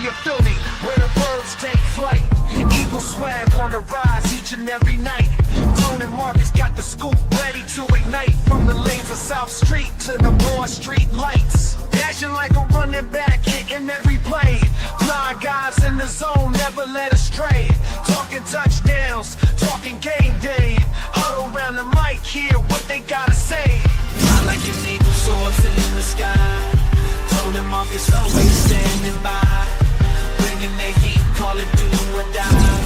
of Philly, where the birds take flight. Eagle swag on the rise each and every night. Tone and Marcus got the scoop ready to ignite. From the lanes of South Street to the Broad Street lights. Dashing like a running back, hitting every play. Flying guys in the zone, never led astray. Talking touchdowns, talking game day. Huddle around the mic, hear what they gotta say. I like an eagle soaring in the sky. Tone and Marcus always standing by. Bringing the heat, call it do or die.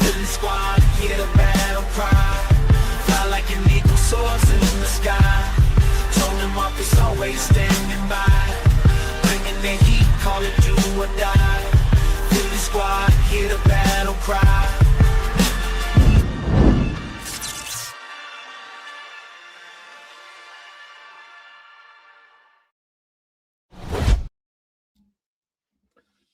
Philly squad, hear the battle cry. Fly like an eagle soaring in the sky. Tone and Marcus always standing by. Bringing the heat, call it do or die. Philly squad, hear the battle cry.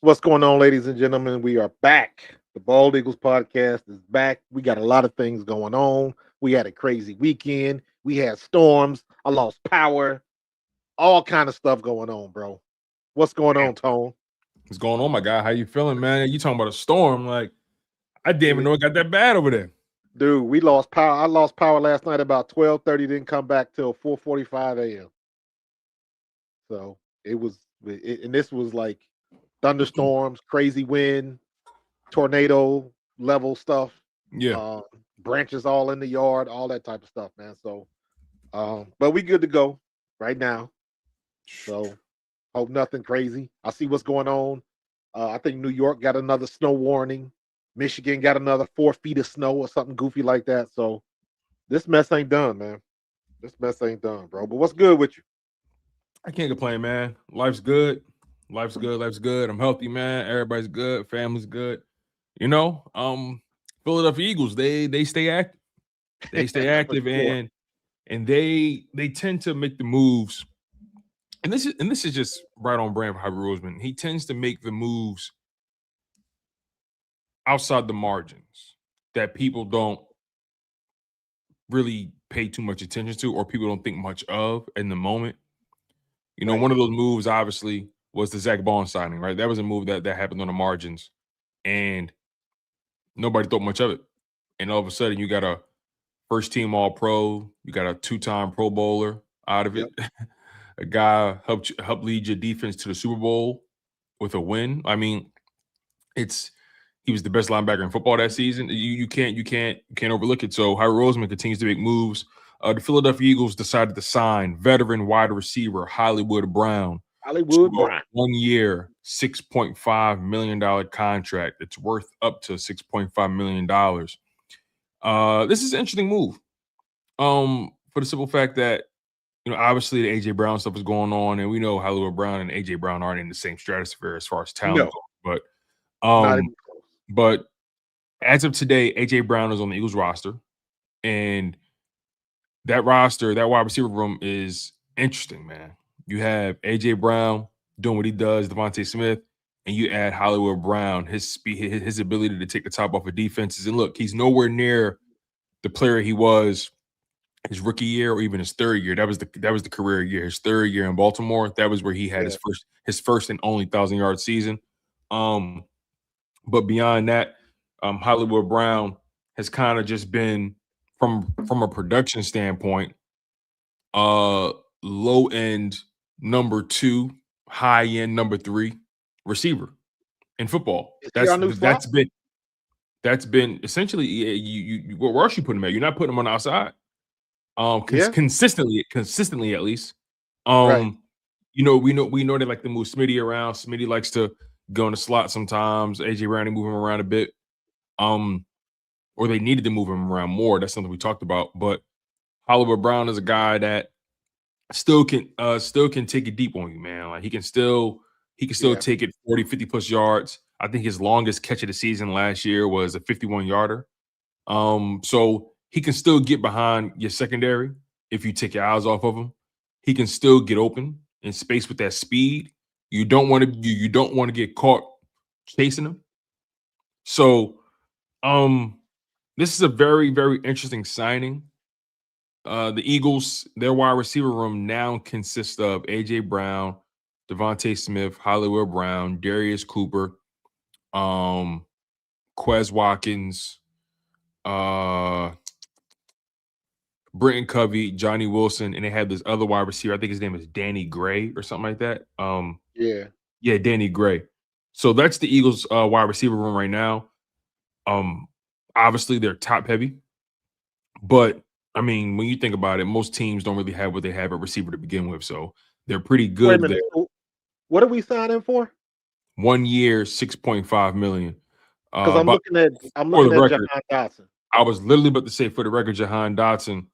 What's going on, ladies and gentlemen? We are back. The Bald Eagles podcast is back. We got a lot of things going on. We had a crazy weekend. We had storms. I lost power. All kind of stuff going on, bro. What's going on, Tone? What's going on, my guy? How you feeling, man? You talking about a storm? Like, I didn't even know it got that bad over there. Dude, we lost power. I lost power last night about 12:30. Didn't come back till 4:45 a.m. So and this was like thunderstorms, crazy wind, tornado level stuff. Yeah. Branches all in the yard, all that type of stuff, man. So, but we good to go right now. So, hope nothing crazy. I see what's going on. I think New York got another snow warning. Michigan got another 4 feet of snow or something goofy like that. So, this mess ain't done, man. This mess ain't done, bro. But what's good with you? I can't complain, man. Life's good. Life's good. Life's good. I'm healthy, man. Everybody's good. Family's good. You know, Philadelphia Eagles, they stay active. They stay active Sure. and they tend to make the moves. And this is just right on brand for Howie Roseman. He tends to make the moves outside the margins that people don't really pay too much attention to or people don't think much of in the moment. You know, Right. one of those moves obviously was the Zach Bond signing, right? That was a move that happened on the margins and nobody thought much of it. And all of a sudden you got a first team all pro, you got a 2-time Pro Bowler out of it. Yep. A guy helped lead your defense to the Super Bowl with a win. I mean, he was the best linebacker in football that season. You can't overlook it. So Howie Roseman continues to make moves. The Philadelphia Eagles decided to sign veteran wide receiver Hollywood Brown. Hollywood Brown. 1 year, $6.5 million contract. It's worth up to $6.5 million. This is an interesting move. For the simple fact that, you know, obviously the AJ Brown stuff is going on, and we know Hollywood Brown and AJ Brown aren't in the same stratosphere as far as talent goes. Not even close. But as of today, AJ Brown is on the Eagles roster, and that roster, that wide receiver room is interesting, man. You have AJ Brown doing what he does, DeVonta Smith, and you add Hollywood Brown, his speed, his ability to take the top off of defenses. And look, he's nowhere near the player he was his rookie year or even his third year. That was the career year. His third year in Baltimore, that was where he had his first and only 1,000-yard season. But beyond that, Hollywood Brown has kind of just been from a production standpoint, low end number 2, high end number 3 receiver in football. That's been essentially you where else you put him at? You're not putting him on the outside. Consistently at least. Right. You know, we know they like to move Smitty around. Smitty likes to go in the slot sometimes. AJ Brown, they move him around a bit. Or they needed to move him around more. That's something we talked about. But Hollywood Brown is a guy that still can take it deep on you, man. Like he can still take it 40, 50 plus yards. I think his longest catch of the season last year was a 51-yarder. So he can still get behind your secondary if you take your eyes off of him. He can still get open in space with that speed. You don't want to get caught chasing him. So this is a very, very interesting signing. The Eagles, their wide receiver room now consists of AJ Brown, Devontae Smith, Hollywood Brown, Darius Cooper, Quez Watkins, Britton Covey, Johnny Wilson, and they had this other wide receiver. I think his name is Danny Gray or something like that. Yeah, Danny Gray. So that's the Eagles' wide receiver room right now. Obviously they're top heavy, but I mean, when you think about it, most teams don't really have what they have at receiver to begin with. So they're pretty Wait a good minute. there. What are we signing for? 1 year, $6.5 million. Because I'm but looking at for the record, Jahan Dotson. I was literally about to say, for the record, Jahan Dotson,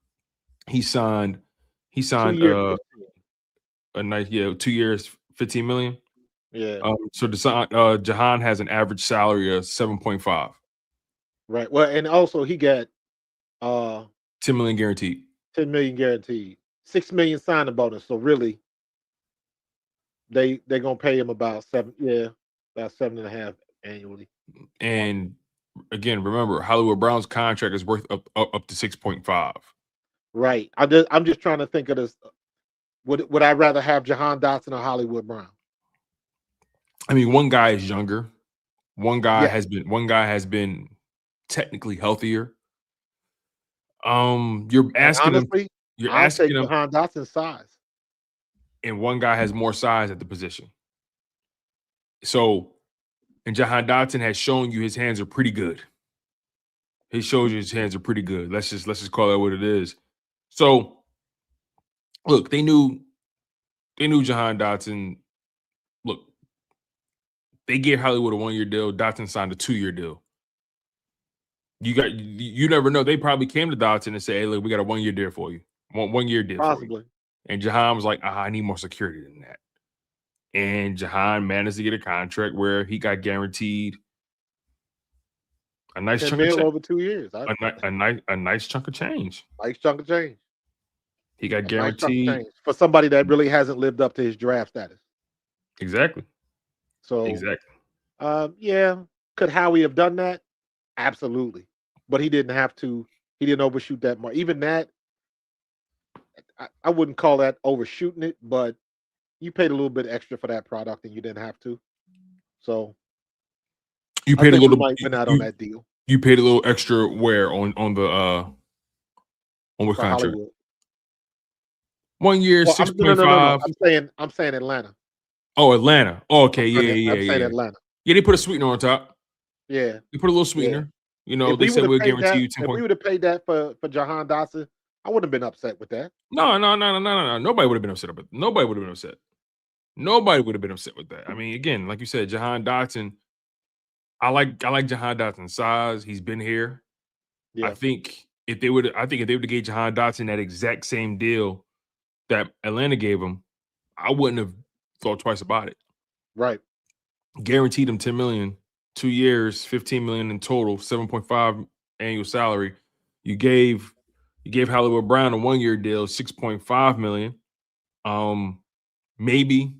he signed 2 years. a nice 2 years, 15 million. Yeah. So Jahan has an average salary of 7.5. Right. Well, and also he got 10 million guaranteed. 10 million guaranteed. 6 million signing bonus. So really, they're gonna pay him about about 7.5 annually. And again, remember, Hollywood Brown's contract is worth up to 6.5. Right. I'm just trying to think of this. Would I rather have Jahan Dotson or Hollywood Brown? I mean, one guy is younger. One guy has been technically healthier. You're asking honestly, I'll take Jahan Dotson's size. And one guy has more size at the position. So, and Jahan Dotson has shown you his hands are pretty good. He shows you his hands are pretty good. Let's just call that what it is. So, look, they knew Jahan Dotson. Look, they gave Hollywood a 1-year deal. Dotson signed a 2-year deal. You never know. They probably came to Dotson and said, "Hey, look, we got a 1-year deal for you. 1-year deal Possibly." for you." And Jahan was like, "I need more security than that." And Jahan managed to get a contract where he got guaranteed a nice chunk of change over 2 years. A nice chunk of change. Nice chunk of change. He got guaranteed nice for somebody that really hasn't lived up to his draft status. Exactly. So exactly. Could Howie have done that? Absolutely. But he didn't have to. He didn't overshoot that much. Even that, I wouldn't call that overshooting it, but you paid a little bit extra for that product and you didn't have to. So you paid a little bit out on that deal. You paid a little extra where on what contract? Hollywood. 1 year, 6.5. No. I'm saying Atlanta. Oh, Atlanta. Oh, okay, yeah. I'm saying Atlanta. Yeah, they put a sweetener on top. Yeah. They put a little sweetener. Yeah. They said we'll guarantee you 10 If we would have paid that for Jahan Dotson, I wouldn't have been upset with that. No. Nobody would have been upset about it. Nobody would have been upset. Nobody would have been upset with that. I mean, again, like you said, Jahan Dotson. I like Jahan Dotson's size. He's been here. Yeah. I think if they would have gave Jahan Dotson that exact same deal that Atlanta gave him, I wouldn't have thought twice about it. Right. Guaranteed him 10 million, 2 years, 15 million in total, 7.5 annual salary. You gave Hollywood Brown a 1-year deal, 6.5 million. Maybe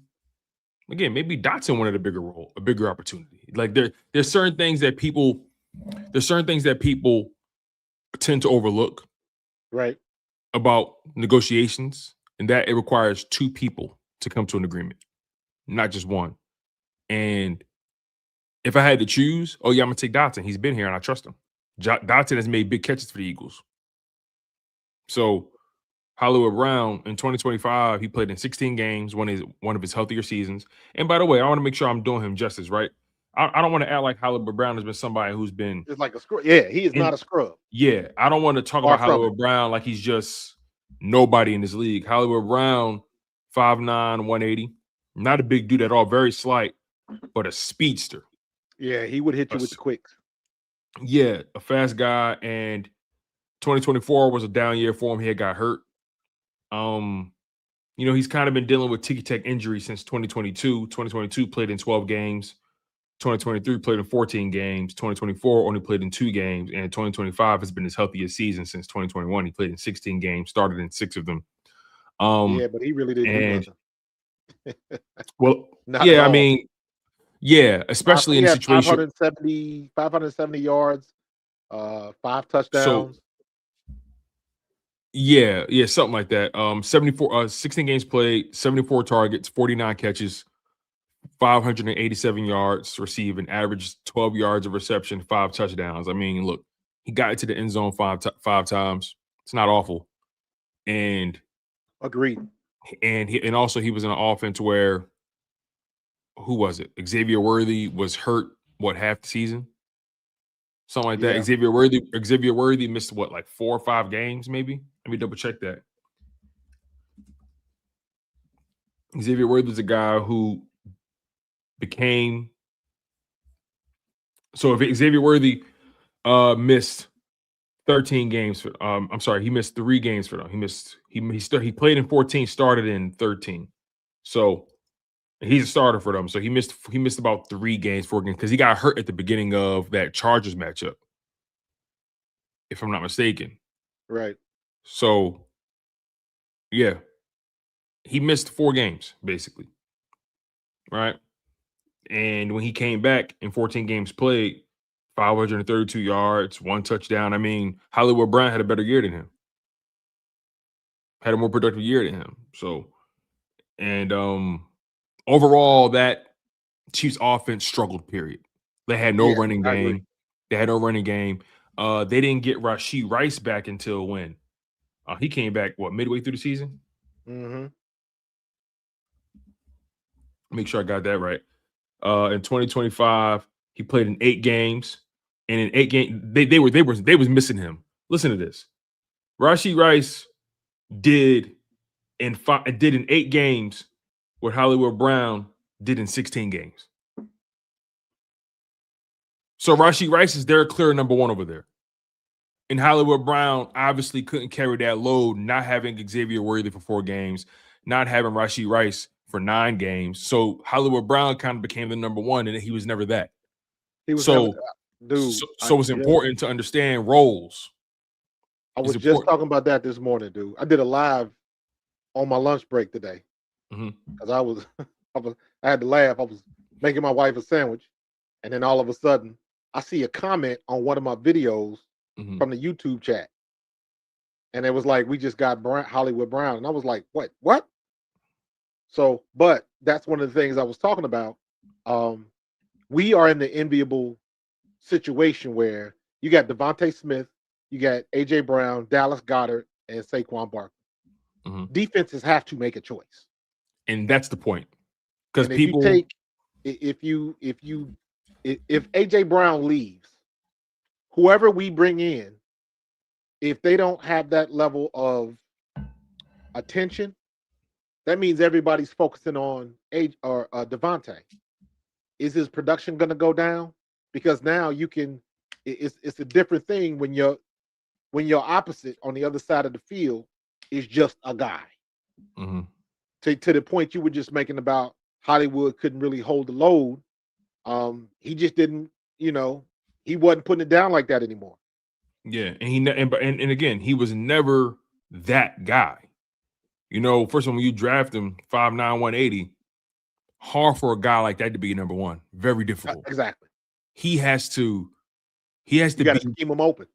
Dotson wanted a bigger opportunity. Like there's certain things that people tend to overlook. Right. About negotiations, and that it requires 2 people to come to an agreement, not just one. And if I had to choose, I'm gonna take Dotson. He's been here and I trust him. Dotson has made big catches for the Eagles. So Hollywood Brown in 2025, he played in 16 games, one of his healthier seasons. And by the way, I want to make sure I'm doing him justice, right? I don't want to act like Hollywood Brown has been somebody who's been just like a scrub. Yeah, he is not a scrub. Yeah, I don't want to talk about Hollywood Brown like he's just nobody in this league. Hollywood Brown, 5'9", 180. Not a big dude at all, very slight, but a speedster. Yeah, he would hit you with the quicks. Yeah, a fast guy. And 2024 was a down year for him. He had got hurt. He's kind of been dealing with ticky-tack injuries since 2022. 2022 played in 12 games. 2023 played in 14 games. 2024 only played in 2 games. And 2025 has been his healthiest season since 2021. He played in 16 games, started in 6 of them. But he really didn't do nothing. Well, I mean, especially in a situation. 570 yards, 5 touchdowns. So, something like that. 16 games played, 74 targets, 49 catches, 587 yards receiving, average 12 yards of reception, 5 touchdowns. I mean, look, he got into the end zone five times. It's not awful. And agreed. And also he was in an offense where, who was it? Xavier Worthy was hurt half the season? Something like that. Xavier Worthy missed like 4 or 5 games, maybe? Let me double check that. Xavier Worthy was a guy who became, so if Xavier Worthy missed 13 games for I'm sorry, he missed 3 games for them. He played in 14, started in 13. So he's a starter for them. So he missed about 3 games, 4 games, because he got hurt at the beginning of that Chargers matchup, if I'm not mistaken. Right. So yeah, he missed 4 games basically. Right. And when he came back in 14 games played, 532 yards, 1 touchdown. I mean, Hollywood Brown had a better year than him. Had a more productive year than him. So, and overall, that Chiefs offense struggled, period. They had no running game. They had no running game. They didn't get Rashee Rice back until when? He came back, midway through the season? Mm-hmm. Make sure I got that right. In 2025, he played in 8 games. And in 8 games, they was missing him. Listen to this. Rashee Rice did in 8 games what Hollywood Brown did in 16 games. So Rashee Rice is their clear number 1 over there. And Hollywood Brown obviously couldn't carry that load, not having Xavier Worthy for 4 games, not having Rashee Rice for 9 games. So Hollywood Brown kind of became the number 1, and he was never that. He was so it's yeah. important to understand roles. I was just talking about that this morning, dude. I did a live on my lunch break today because I had to laugh. I was making my wife a sandwich, and then all of a sudden, I see a comment on one of my videos from the YouTube chat, and it was like, "We just got Hollywood Brown," and I was like, "What?" So, but that's one of the things I was talking about. We are in the enviable situation where you got DeVonta Smith, you got AJ Brown, Dallas Goedert, and Saquon Barkley. Defenses have to make a choice, and that's the point. Because if AJ Brown leaves, whoever we bring in, if they don't have that level of attention, that means everybody's focusing on DeVonta. Is his production going to go down? Because now it's a different thing when your opposite on the other side of the field is just a guy. To the point you were just making about Hollywood couldn't really hold the load. He just didn't, he wasn't putting it down like that anymore. Yeah, and again, he was never that guy. First of all, when you draft him 5'9", 180, hard for a guy like that to be number 1. Very difficult. Exactly. He has to you got to scheme him open.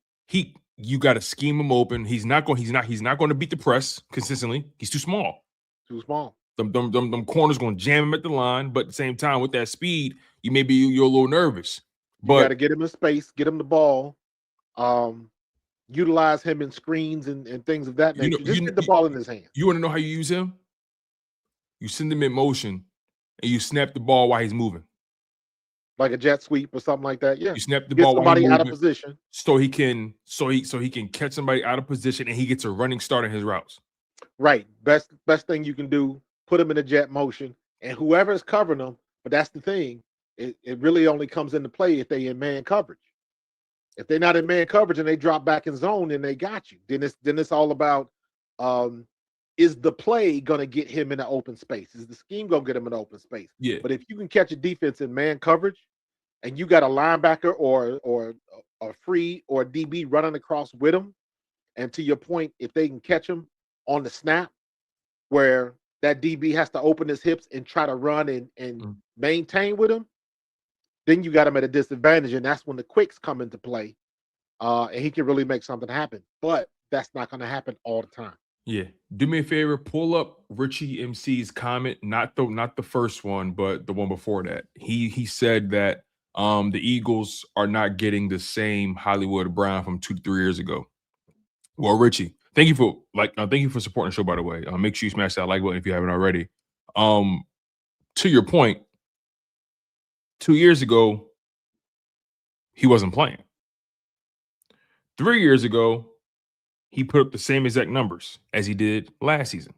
You got to scheme him open. He's not going to beat the press consistently. He's too small. Too small. Them corners going to jam him at the line, but at the same time, with that speed, you're a little nervous. But you got to get him in space, get him the ball, utilize him in screens and things of that nature. Just get the ball in his hands. You want to know how you use him? You send him in motion, and you snap the ball while he's moving, like a jet sweep or something like that. Yeah, you snap the ball while he's moving, out of position, so he can catch somebody out of position, and he gets a running start in his routes. Right. Best thing you can do. Put him in a jet motion, and whoever is covering them. But that's the thing. It really only comes into play if they in man coverage. If they're not in man coverage and they drop back in zone, then they got you. Then it's all about is the play going to get him in an open space? Is the scheme going to get him in an open space? Yeah. But if you can catch a defense in man coverage, and you got a linebacker or a free or a DB running across with him, and to your point, if they can catch him on the snap, where that DB has to open his hips and try to run and maintain with him, then you got him at a disadvantage, and that's when the quicks come into play, and he can really make something happen. But that's not going to happen all the time. Yeah. Do me a favor, pull up Richie MC's comment, not the first one, but the one before that. He said that the Eagles are not getting the same Hollywood Brown from 2 to 3 years ago. Well, Richie, thank you for supporting the show, by the way. Make sure you smash that like button if you haven't already. To your point, 2 years ago, he wasn't playing. 3 years ago, he put up the same exact numbers as he did last season.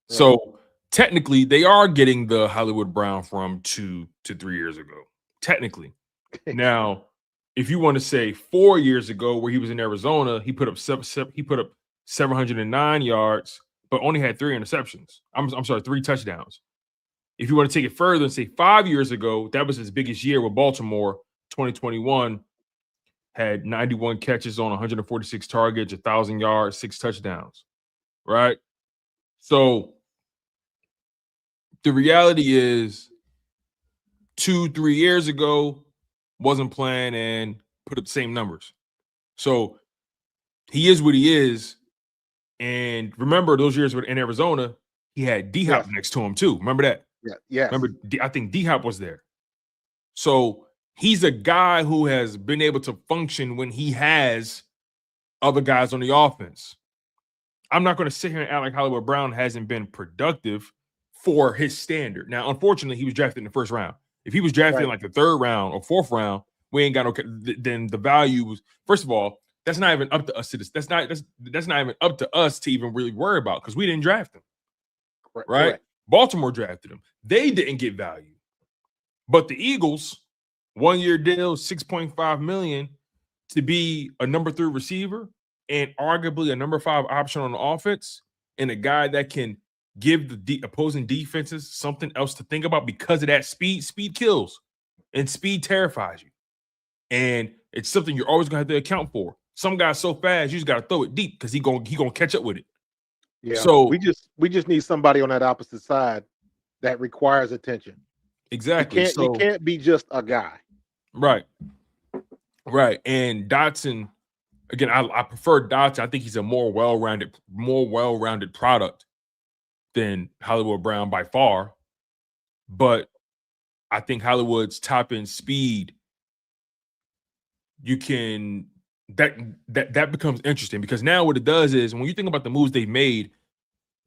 Right. So technically, they are getting the Hollywood Brown from 2 to 3 years ago. Technically. Now, if you want to say 4 years ago, where he was in Arizona, he put up 709 yards, but only had 3 interceptions. I'm sorry, 3 touchdowns. If you want to take it further and say 5 years ago, that was his biggest year with Baltimore, 2021. Had 91 catches on 146 targets, 1,000 yards, 6 touchdowns, right? So the reality is 2-3 years ago, wasn't playing and put up the same numbers. So he is what he is. And remember those years in Arizona, he had D-Hop next to him too. Remember that? Yeah. Remember, I think D-Hop was there. So he's a guy who has been able to function when he has other guys on the offense. I'm not going to sit here and act like Hollywood Brown hasn't been productive for his standard. Now, unfortunately, he was drafted in the first round. If he was drafted in like the 3rd round or 4th round, we ain't got no. Then the value was, first of all, that's not even up to us to this. That's not even up to us to even really worry about because we didn't draft him. Right? Correct. Baltimore drafted him. They didn't get value, but the Eagles, 1-year deal, $6.5 million to be a number 3 receiver and arguably a number 5 option on the offense, and a guy that can give the opposing defenses something else to think about because of that speed. Speed kills, and speed terrifies you, and it's something you're always gonna have to account for. Some guy's so fast, you just gotta throw it deep because he gonna catch up with it. Yeah. So we just need somebody on that opposite side that requires attention. Exactly. He can't be just a guy. Right. And Dotson, again, I prefer Dotson. I think he's a more well-rounded product than Hollywood Brown by far. But I think Hollywood's top end speed, that becomes interesting because now what it does is when you think about the moves they've made,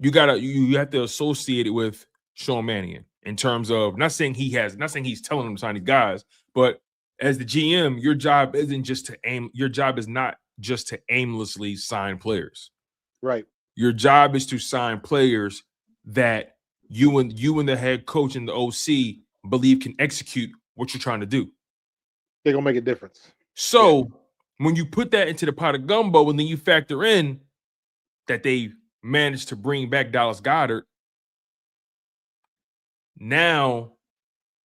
you have to associate it with Sean Mannion in terms of not saying he's telling them to sign these guys, but as the GM, your job is not just to aimlessly sign players. Right. Your job is to sign players that you and the head coach and the OC believe can execute what you're trying to do. They're gonna make a difference. So when you put that into the pot of gumbo, and then you factor in that they managed to bring back Dallas Goedert, now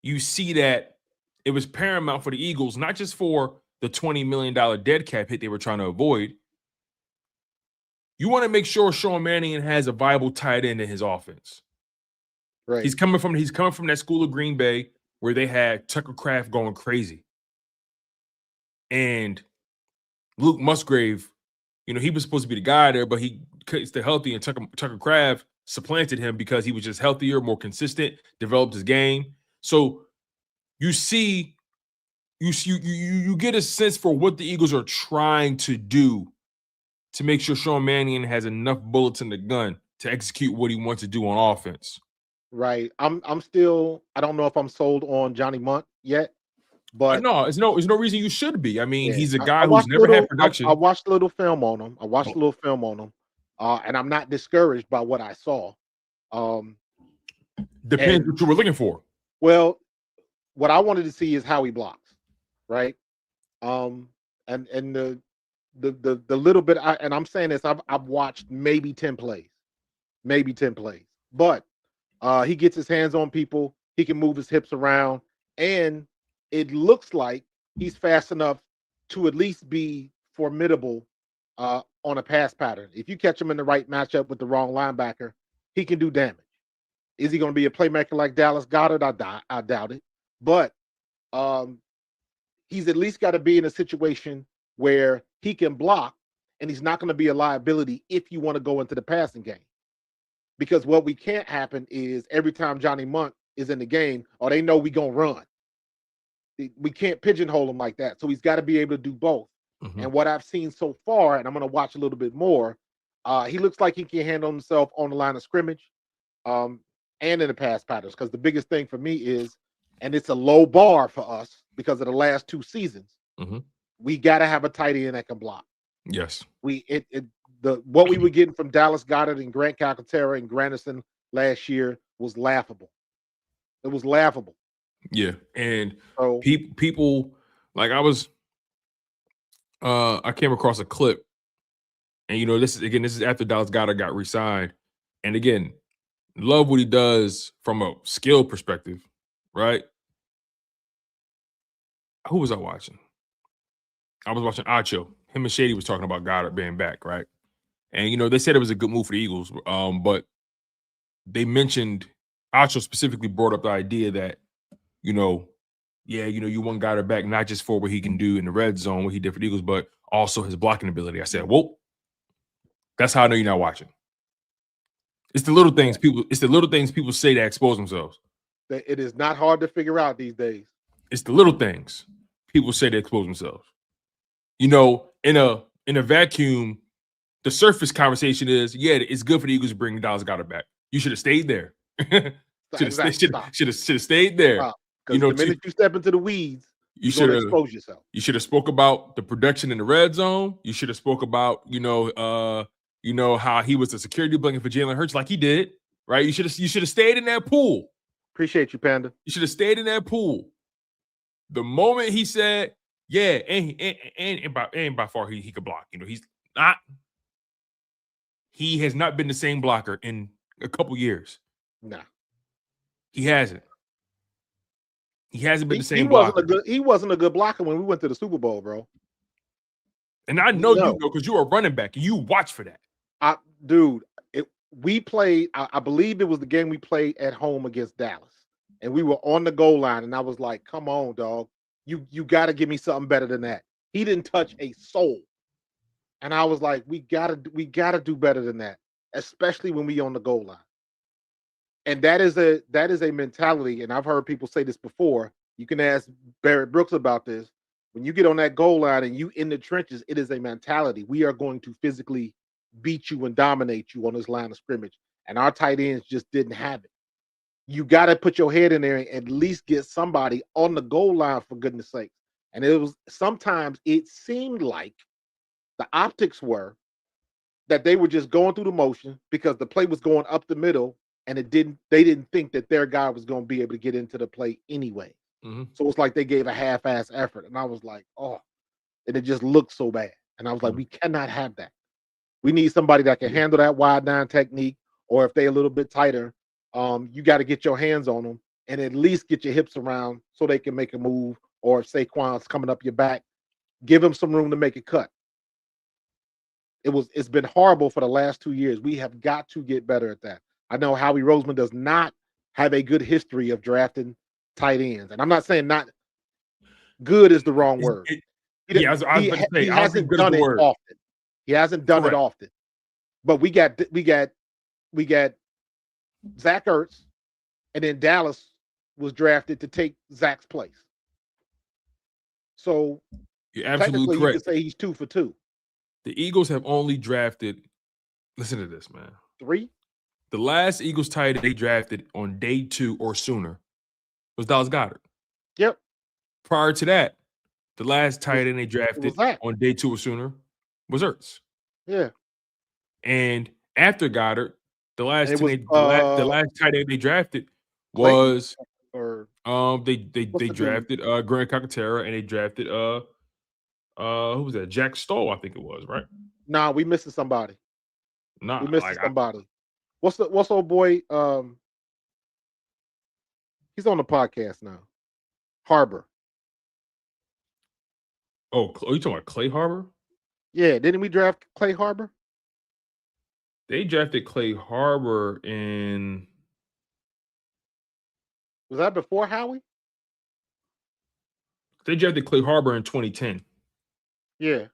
you see that it was paramount for the Eagles, not just for the $20 million dead cap hit they were trying to avoid. You want to make sure Sean Mannion has a viable tight end in his offense. Right. He's coming from that school of Green Bay where they had Tucker Kraft going crazy. And Luke Musgrave, he was supposed to be the guy there, but he couldn't stay healthy, and Tucker Kraft supplanted him because he was just healthier, more consistent, developed his game. So you get a sense for what the Eagles are trying to do to make sure Sean Mannion has enough bullets in the gun to execute what he wants to do on offense. Right. I'm still, I don't know if I'm sold on Johnny Munt yet, but no, there's no reason you should be. I mean, he's a guy who's never had production. I watched a little film on him. And I'm not discouraged by what I saw. Depends what you were looking for. Well, what I wanted to see is how he blocks, right? And the little bit, and I'm saying this, I've watched maybe 10 plays, but he gets his hands on people. He can move his hips around, and it looks like he's fast enough to at least be formidable on a pass pattern. If you catch him in the right matchup with the wrong linebacker, he can do damage. Is he going to be a playmaker like Dallas Goedert? I doubt it. But he's at least got to be in a situation where he can block and he's not going to be a liability if you want to go into the passing game. Because what we can't happen is every time Johnny Munt is in the game, or they know we gonna run. We can't pigeonhole him like that. So he's got to be able to do both. Mm-hmm. And what I've seen so far, and I'm going to watch a little bit more, he looks like he can handle himself on the line of scrimmage and in the pass patterns. Because the biggest thing for me is, and it's a low bar for us because of the last 2 seasons, we got to have a tight end that can block. Yes. What we were getting from Dallas Goedert and Grant Calcaterra and Granderson last year was laughable. It was laughable. Yeah, and so, people like I came across a clip, and this is after Dallas Goedert got re-signed, and again, love what he does from a skill perspective, right? Who was I watching? I was watching Acho. Him and Shady was talking about Goddard being back, right? And they said it was a good move for the Eagles, but they mentioned Acho specifically brought up the idea that you want Goddard back not just for what he can do in the red zone, what he did for the Eagles, but also his blocking ability. I said, whoa, that's how I know you're not watching. It's the little things people say that expose themselves. It is not hard to figure out these days. It's the little things people say to expose themselves. In a vacuum, the surface conversation is, yeah, it's good for the Eagles to bring Dallas Goedert back. You should have stayed there. Should have stayed there. Because the minute you step into the weeds, you should expose yourself. You should have spoke about the production in the red zone. You should have spoke about how he was a security blanket for Jalen Hurts, like he did, right? You should have stayed in that pool. Appreciate you, Panda. You should have stayed in that pool. The moment he said, "Yeah," and by far he could block. He's not. He has not been the same blocker in a couple years. Nah, he hasn't. He hasn't been the same blocker. He wasn't a good blocker when we went to the Super Bowl, bro. And I know you know because you are a running back and you watch for that. We played, I believe it was the game we played at home against Dallas. And we were on the goal line, and I was like, come on, dog. You got to give me something better than that. He didn't touch a soul. And I was like, we gotta do better than that, especially when we on the goal line. And that is a mentality, and I've heard people say this before. You can ask Barrett Brooks about this. When you get on that goal line and you in the trenches, it is a mentality. We are going to physically beat you and dominate you on this line of scrimmage. And our tight ends just didn't have it. You got to put your head in there and at least get somebody on the goal line, for goodness sake. And sometimes it seemed like the optics were that they were just going through the motion because the play was going up the middle, and they didn't think that their guy was going to be able to get into the play anyway. So it's like they gave a half-ass effort. And I was like, oh, and it just looked so bad. And I was like, we cannot have that. We need somebody that can handle that wide nine technique, or if they're a little bit tighter, you got to get your hands on them and at least get your hips around so they can make a move. Or if Saquon's coming up your back, give him some room to make a cut. It's been horrible for the last 2 years. We have got to get better at that. I know Howie Roseman does not have a good history of drafting tight ends. And I'm not saying not good is the wrong word. He hasn't done it often. He hasn't done it often. But we got Zach Ertz, and then Dallas was drafted to take Zach's place. So you're absolutely correct. You could say he's 2 for 2. The Eagles have only drafted, listen to this, man. 3? The last Eagles tight end they drafted on day 2 or sooner was Dallas Goedert. Yep. Prior to that, the last tight end they drafted on day 2 or sooner was Ertz. Yeah. And after Goddard, the last tight end they drafted was they drafted Grant Calcaterra, and they drafted who was that? Jack Stoll, I think it was, right? Nah, we missing somebody. Nah, we missing somebody. What's old boy? He's on the podcast now. Harbor. Oh, are you talking about Clay Harbor? Yeah, didn't we draft Clay Harbor? They drafted Clay Harbor in. Was that before Howie? They drafted Clay Harbor in 2010. Yeah.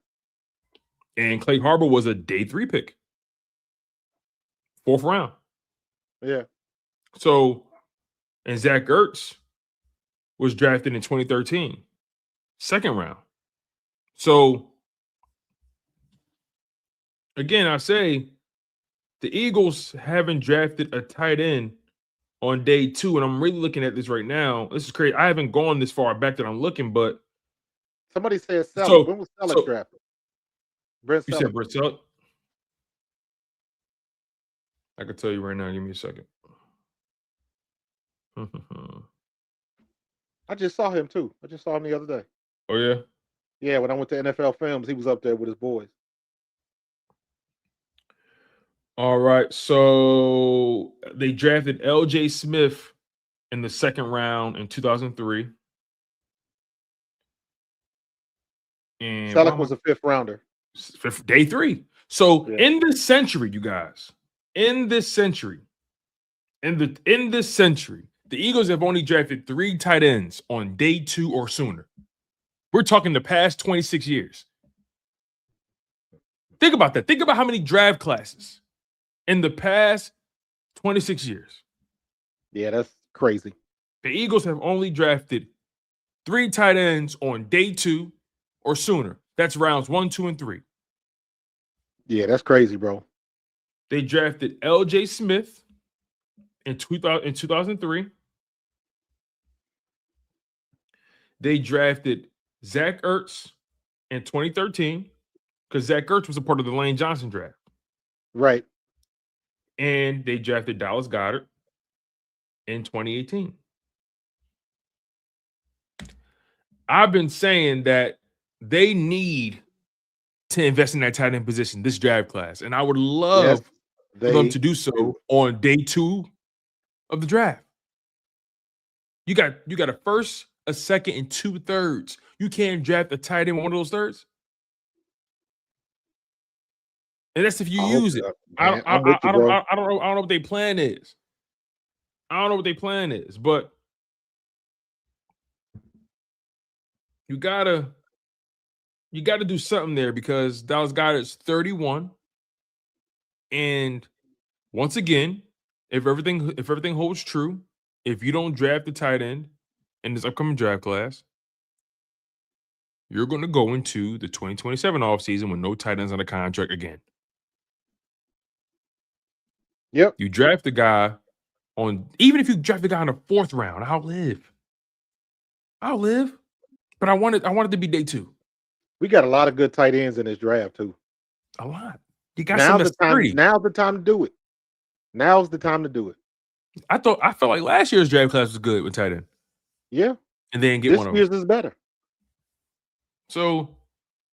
And Clay Harbor was a day 3 pick. 4th round. Yeah. So, and Zach Ertz was drafted in 2013. 2nd round. So, again, I say the Eagles haven't drafted a tight end on day 2, and I'm really looking at this right now. This is crazy. I haven't gone this far back that I'm looking, but Somebody said Selleck. So- When was Selleck so- drafted? Brent you Selleck. said Brett Selleck? I can tell you right now. Give me a second. I just saw him too. I just saw him the other day. Oh, yeah? Yeah, when I went to NFL Films, he was up there with his boys. All right. So they drafted LJ Smith in the 2nd round in 2003. And Selleck was a 5th rounder. day 3. So Yeah. in this century, you guys, in this century, the Eagles have only drafted 3 tight ends on day 2 or sooner. We're talking the past 26 years. Think about that. Think about how many draft classes in the past 26 years. Yeah, that's crazy. The Eagles have only drafted 3 tight ends on day 2 or sooner. That's rounds 1, 2, and 3. Yeah, that's crazy, bro. They drafted LJ Smith in 2003. They drafted Zach Ertz in 2013 because Zach Ertz was a part of the Lane Johnson draft. Right. And they drafted Dallas Goedert in 2018. I've been saying that they need to invest in that tight end position, this draft class. And I would love for them to do so on day 2 of the draft. You got a 1st, a 2nd, and 2 thirds. You can't draft a tight end one of those thirds. And that's if you use it. I don't know what their plan is. I don't know what their plan is, but you gotta do something there because Dallas Goedert's 31. And once again, if everything holds true, if you don't draft the tight end in this upcoming draft class, you're going to go into the 2027 offseason with no tight ends on the contract again. Yep. You draft the guy even if you draft the guy in the 4th round, I'll live. But I want it to be day 2. We got a lot of good tight ends in this draft too. A lot. You got Now's some the that's time. 30. Now's the time to do it. Now's the time to do it. I felt like last year's draft class was good with tight end. Yeah. And then get This one of year's them. is better. So,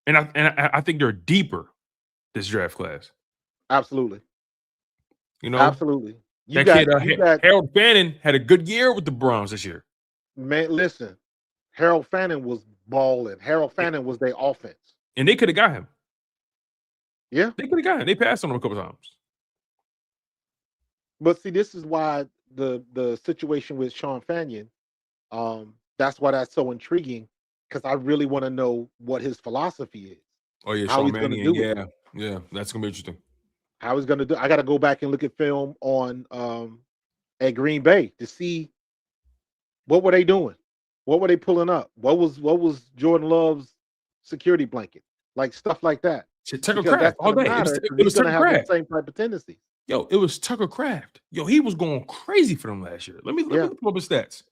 and I think they're deeper this draft class. Absolutely. You know, Absolutely. You that got, kid, Harold Fannin had a good year with the Browns this year. man, listen, Harold Fannin was balling. Harold Fannin was their offense. And they could have got him. Yeah. They could have got him. They passed on him a couple times. But see, this is why the situation with Sean Fannin, that's why that's so intriguing, because I really want to know what his philosophy is. Oh, yeah, How Sean he's gonna Mannion. do it. Yeah, that's going to be interesting. How he's gonna do. I got to go back and look at film on at Green Bay to see what were they doing, what were they pulling up, what was Jordan Love's security blanket, like stuff like that. Tucker Because Kraft that's all gonna day. matter, It 'cause was he's gonna Tucker have Kraft. the same type of tendencies. Yo, it was Tucker Kraft. Yo, he was going crazy for them last year. Let me pull up his stats.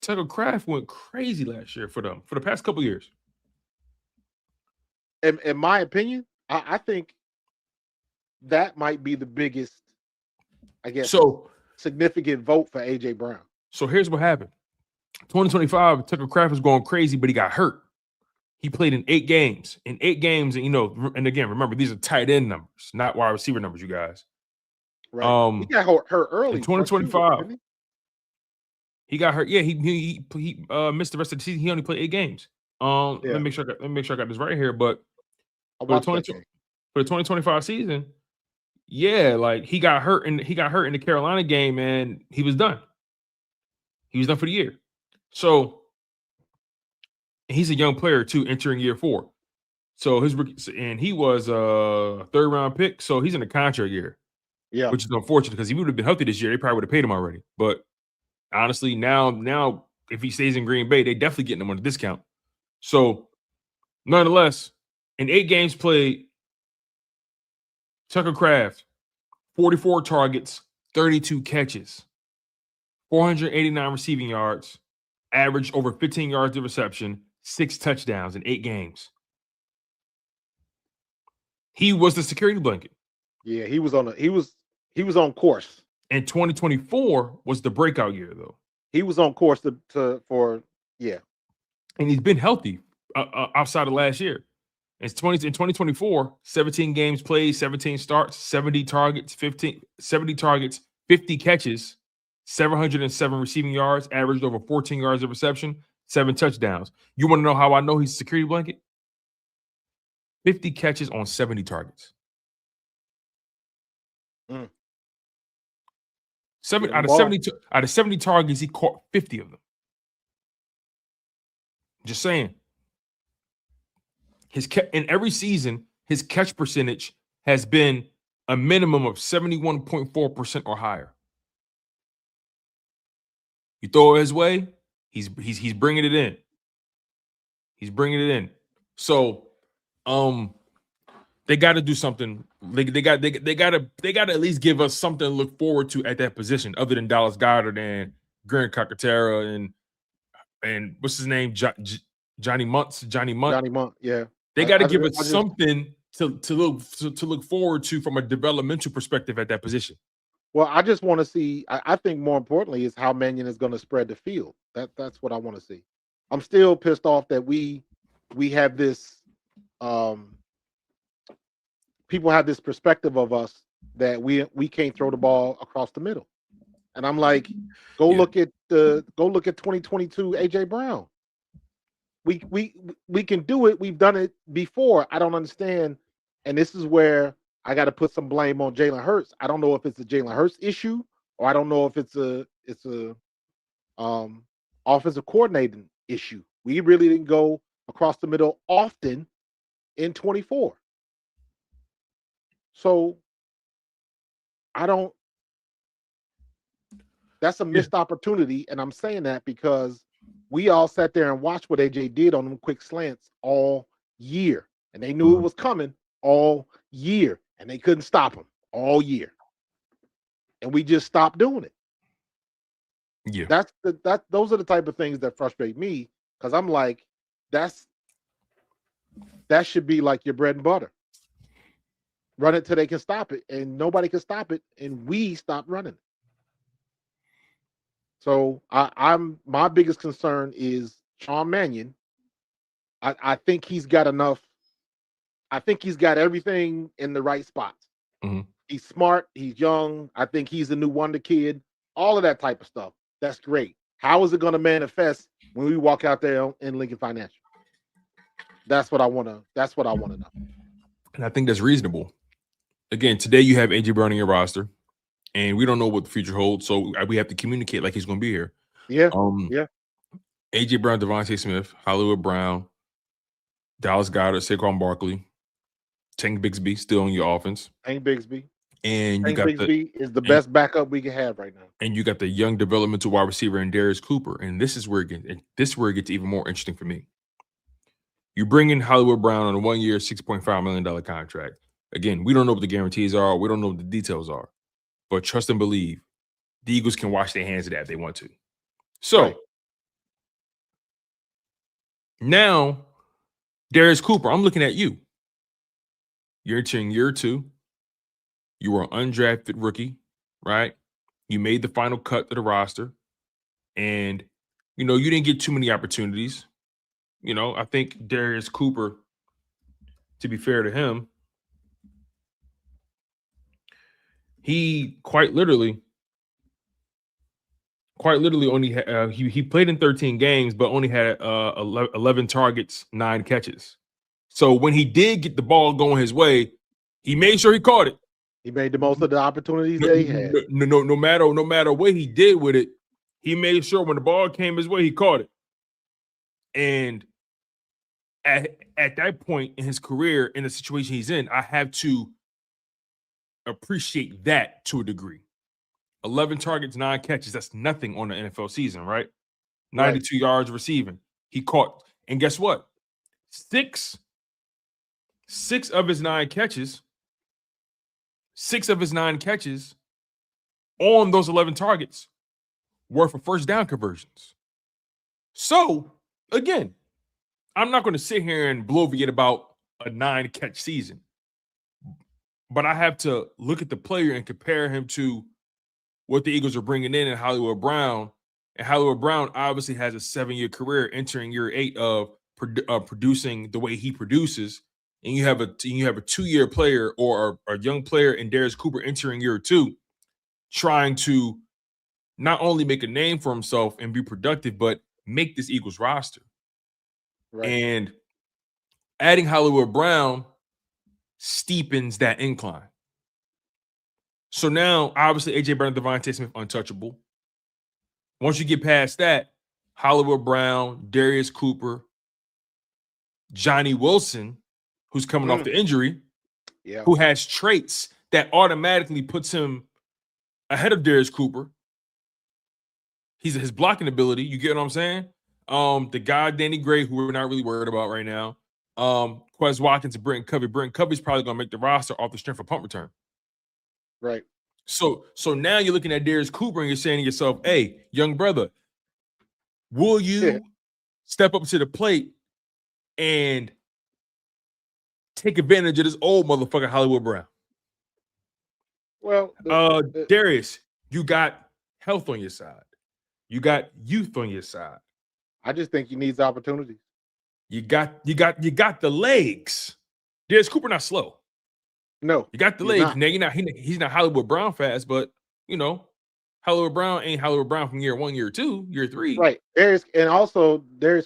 Tucker Kraft went crazy last year for them for the past couple years. In my opinion, I think that might be the biggest, I guess, significant vote for AJ Brown. So here's what happened. 2025, Tucker Kraft was going crazy, but he got hurt. He played in 8 games. In 8 games, and and again, remember, these are tight end numbers, not wide receiver numbers, you guys. Right. He got hurt early. In 2025. He got hurt. Yeah, he missed the rest of the season. He only played 8 games. Let me make sure I got this right here. But for the 2025 season, yeah, like he got hurt in the Carolina game, and he was done. He was done for the year. So he's a young player too, entering year 4. So his rookie, and he was a 3rd-round pick, so he's in a contract year. Yeah. Which is unfortunate because he would have been healthy this year. They probably would have paid him already. But honestly, now if he stays in Green Bay, they definitely getting him on a discount. So, nonetheless, in 8 games played, Tucker Kraft, 44 targets, 32 catches, 489 receiving yards, averaged over 15 yards of reception, 6 touchdowns in 8 games. He was the security blanket. Yeah, he was on course. And 2024 was the breakout year, though. He was on course and he's been healthy outside of last year. In 2024, 17 games played, 17 starts, 70 targets, 50 catches, 707 receiving yards, averaged over 14 yards of reception, 7 touchdowns. You want to know how I know he's a security blanket? 50 catches on 70 targets. Mm. Out of 70 targets, he caught 50 of them. Just saying. In every season, his catch percentage has been a minimum of 71.4% or higher. You throw it his way, he's bringing it in. He's bringing it in. So, they got to do something. They got to at least give us something to look forward to at that position, other than Dallas Goedert and Grant Cockatera and what's his name, Johnny Munt. Yeah. They got to give us something to look forward to from a developmental perspective at that position. Well, I just want to see. I think more importantly is how Mannion is going to spread the field. That's what I want to see. I'm still pissed off that we have this. People have this perspective of us that we can't throw the ball across the middle, and I'm like, look at 2022 AJ Brown. We can do it. We've done it before. I don't understand, and this is where I got to put some blame on Jalen Hurts. I don't know if it's a Jalen Hurts issue, or I don't know if it's a offensive coordinating issue. We really didn't go across the middle often in 24. So that's a missed opportunity. And I'm saying that because we all sat there and watched what AJ did on them quick slants all year. And they knew it was coming all year. And they couldn't stop him all year. And we just stopped doing it. Yeah. Those are the type of things that frustrate me, because I'm like, that should be like your bread and butter. Run it till they can stop it, and nobody can stop it, and we stop running. So my biggest concern is Sean Mannion. I think he's got enough. I think he's got everything in the right spots. Mm-hmm. He's smart. He's young. I think he's the new wonder kid. All of that type of stuff. That's great. How is it going to manifest when we walk out there in Lincoln Financial? That's what I want to know. And I think that's reasonable. Again, today you have AJ Brown in your roster, and we don't know what the future holds, so we have to communicate like he's going to be here. Yeah. AJ Brown, DeVonta Smith, Hollywood Brown, Dallas Goedert, Saquon Barkley, Tank Bigsby still on your offense. Tank Bigsby. And Tank Bigsby is the best backup we can have right now. And you got the young developmental wide receiver in Darius Cooper. And this is where it gets even more interesting for me. You bring in Hollywood Brown on a 1-year, $6.5 million contract. Again, we don't know what the guarantees are. We don't know what the details are. But trust and believe, the Eagles can wash their hands of that if they want to. So, Now, Darius Cooper, I'm looking at you. You're entering year 2. You were an undrafted rookie, right? You made the final cut to the roster. And, you didn't get too many opportunities. I think Darius Cooper, to be fair to him, he quite literally only had, he played in 13 games, but only had 11 targets, 9 catches. So when he did get the ball going his way, he made sure he caught it. He made the most of the opportunities that he had. No matter what he did with it, he made sure when the ball came his way, he caught it. And at that point in his career, in the situation he's in, I have to appreciate that to a degree. 11 targets, 9 catches. That's nothing on the NFL season, right? 92 yards receiving. He caught, and guess what? Six of his 9 catches on those 11 targets were for first down conversions. So, again, I'm not going to sit here and bloviate about a 9-catch season. But I have to look at the player and compare him to what the Eagles are bringing in Hollywood Brown. And Hollywood Brown obviously has a 7-year career, entering year 8 of producing the way he produces. And you have a 2-year player or a young player in Darius Cooper entering year 2, trying to not only make a name for himself and be productive, but make this Eagles roster. Right. And adding Hollywood Brown steepens that incline. So now, obviously, A.J. Brown, DeVonta Smith, untouchable. Once you get past that, Hollywood Brown, Darius Cooper, Johnny Wilson, who's coming off the injury, who has traits that automatically puts him ahead of Darius Cooper. His blocking ability, you get what I'm saying? The guy, Danny Gray, who we're not really worried about right now. Quez Watkins and Brenton Covey. Brenton Covey's probably going to make the roster off the strength of punt return. Right. So now you're looking at Darius Cooper and you're saying to yourself, hey, young brother, will you step up to the plate and take advantage of this old motherfucker Hollywood Brown? Well, Darius, you got health on your side. You got youth on your side. I just think he needs opportunities. You got the legs. Darius Cooper not slow. No, you got the legs. Now he's not Hollywood Brown fast, but Hollywood Brown ain't Hollywood Brown from year 1, year 2, year 3. Right. Darius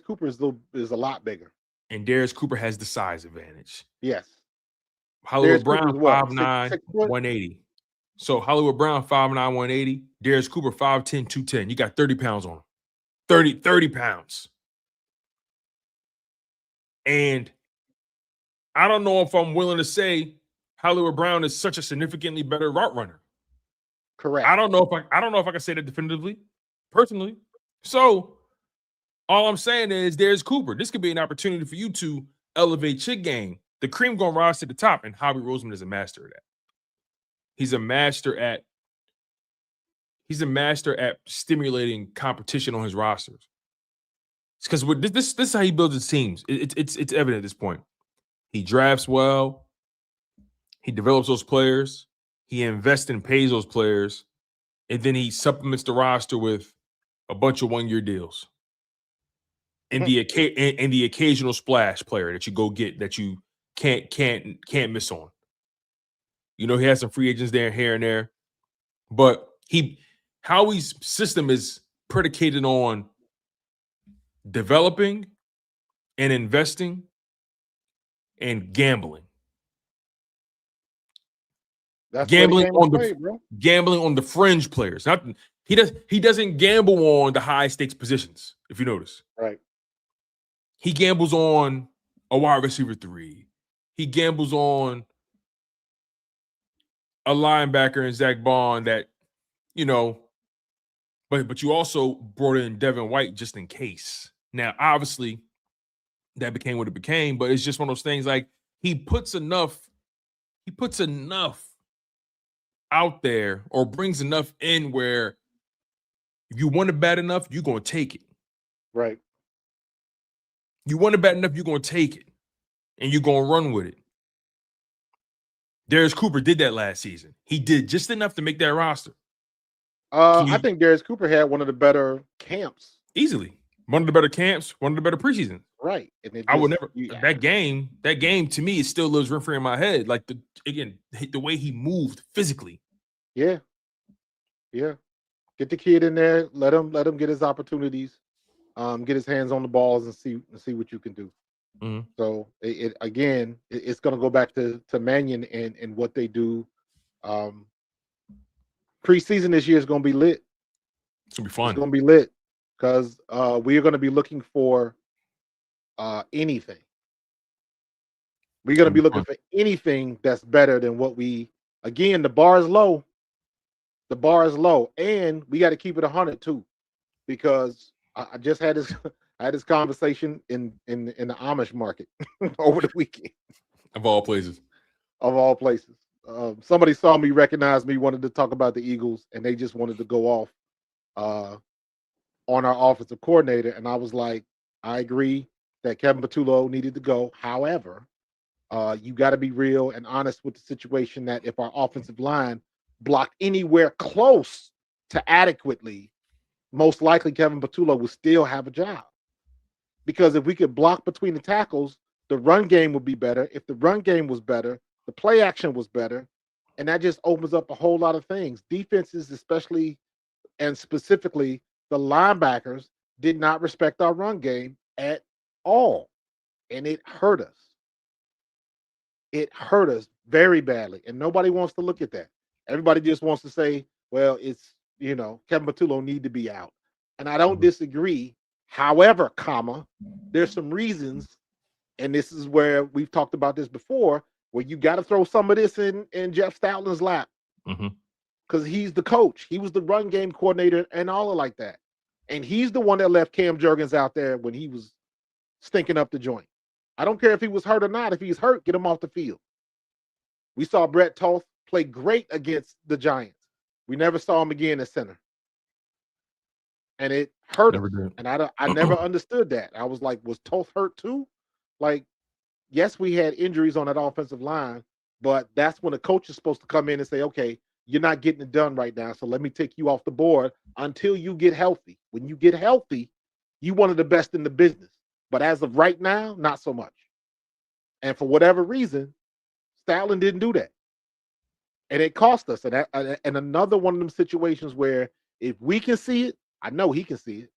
Cooper is a lot bigger. And Darius Cooper has the size advantage. Yes. Hollywood Brown 5'9", 180. So Hollywood Brown 5'9", 180. Darius Cooper 5'10", 210. You got 30 pounds on him. 30 pounds. And I don't know if I'm willing to say Hollywood Brown is such a significantly better route runner. Correct. I don't know if I can say that definitively, personally. So all I'm saying is there's Cooper. This could be an opportunity for you to elevate your game. The cream gonna rise to the top, and Howie Roseman is a master of that. He's a master at stimulating competition on his rosters. Because this is how he builds his teams. It's evident at this point. He drafts well. He develops those players. He invests and pays those players. And then he supplements the roster with a bunch of 1-year deals. And the occasional splash player that you go get that you can't miss on. He has some free agents there, here and there. But Howie's system is predicated on developing and investing and gambling. That's gambling on the fringe players. He doesn't gamble on the high stakes positions, if you notice. Right. He gambles on a wide receiver 3. He gambles on a linebacker in Zach Bond that, but you also brought in Devin White just in case. Now, obviously, that became what it became, but it's just one of those things like he puts enough out there or brings enough in where if you want it bad enough, you're going to take it. Right. You want it bad enough, you're going to take it, and you're going to run with it. Darius Cooper did that last season. He did just enough to make that roster. I think Darius Cooper had one of the better camps. Easily. One of the better camps, one of the better preseasons. Right. And I would never that game to me, it still lives rent-free in my head. Like the way he moved physically. Yeah. Yeah. Get the kid in there, let him get his opportunities, get his hands on the balls and see what you can do. Mm-hmm. So it's going to go back to Mannion and what they do. Preseason this year is going to be lit. It's going to be fun. It's going to be lit because we are going to be looking for anything. We're going to be looking for anything that's better than what we. Again, the bar is low. The bar is low, and we got to keep it 100 too, because I just had this. I had this conversation in the Amish market over the weekend. Of all places. Of all places. Somebody saw me, recognized me, wanted to talk about the Eagles, and they just wanted to go off on our offensive coordinator. And I was like, I agree that Kevin Patullo needed to go. However, you got to be real and honest with the situation that if our offensive line blocked anywhere close to adequately, most likely Kevin Patullo would still have a job. Because if we could block between the tackles, the run game would be better. If the run game was better, the play action was better. And that just opens up a whole lot of things. Defenses, especially and specifically the linebackers, did not respect our run game at all. And it hurt us. It hurt us very badly. And nobody wants to look at that. Everybody just wants to say, well, it's, Kevin Patullo need to be out. And I don't disagree. However, there's some reasons, and this is where we've talked about this before, where you got to throw some of this in Jeff Stoutland's lap. Because he's the coach. He was the run game coordinator and all of like that. And he's the one that left Cam Jurgens out there when he was stinking up the joint. I don't care if he was hurt or not. If he's hurt, get him off the field. We saw Brett Toth play great against the Giants. We never saw him again at center. And it hurt him. And I never understood that. I was like, was Toth hurt too? Like, yes, we had injuries on that offensive line, but that's when the coach is supposed to come in and say, okay, you're not getting it done right now, so let me take you off the board until you get healthy. When you get healthy, you're one of the best in the business. But as of right now, not so much. And for whatever reason, Stoutland didn't do that. And it cost us. And another one of them situations where if we can see it, I know he can see it.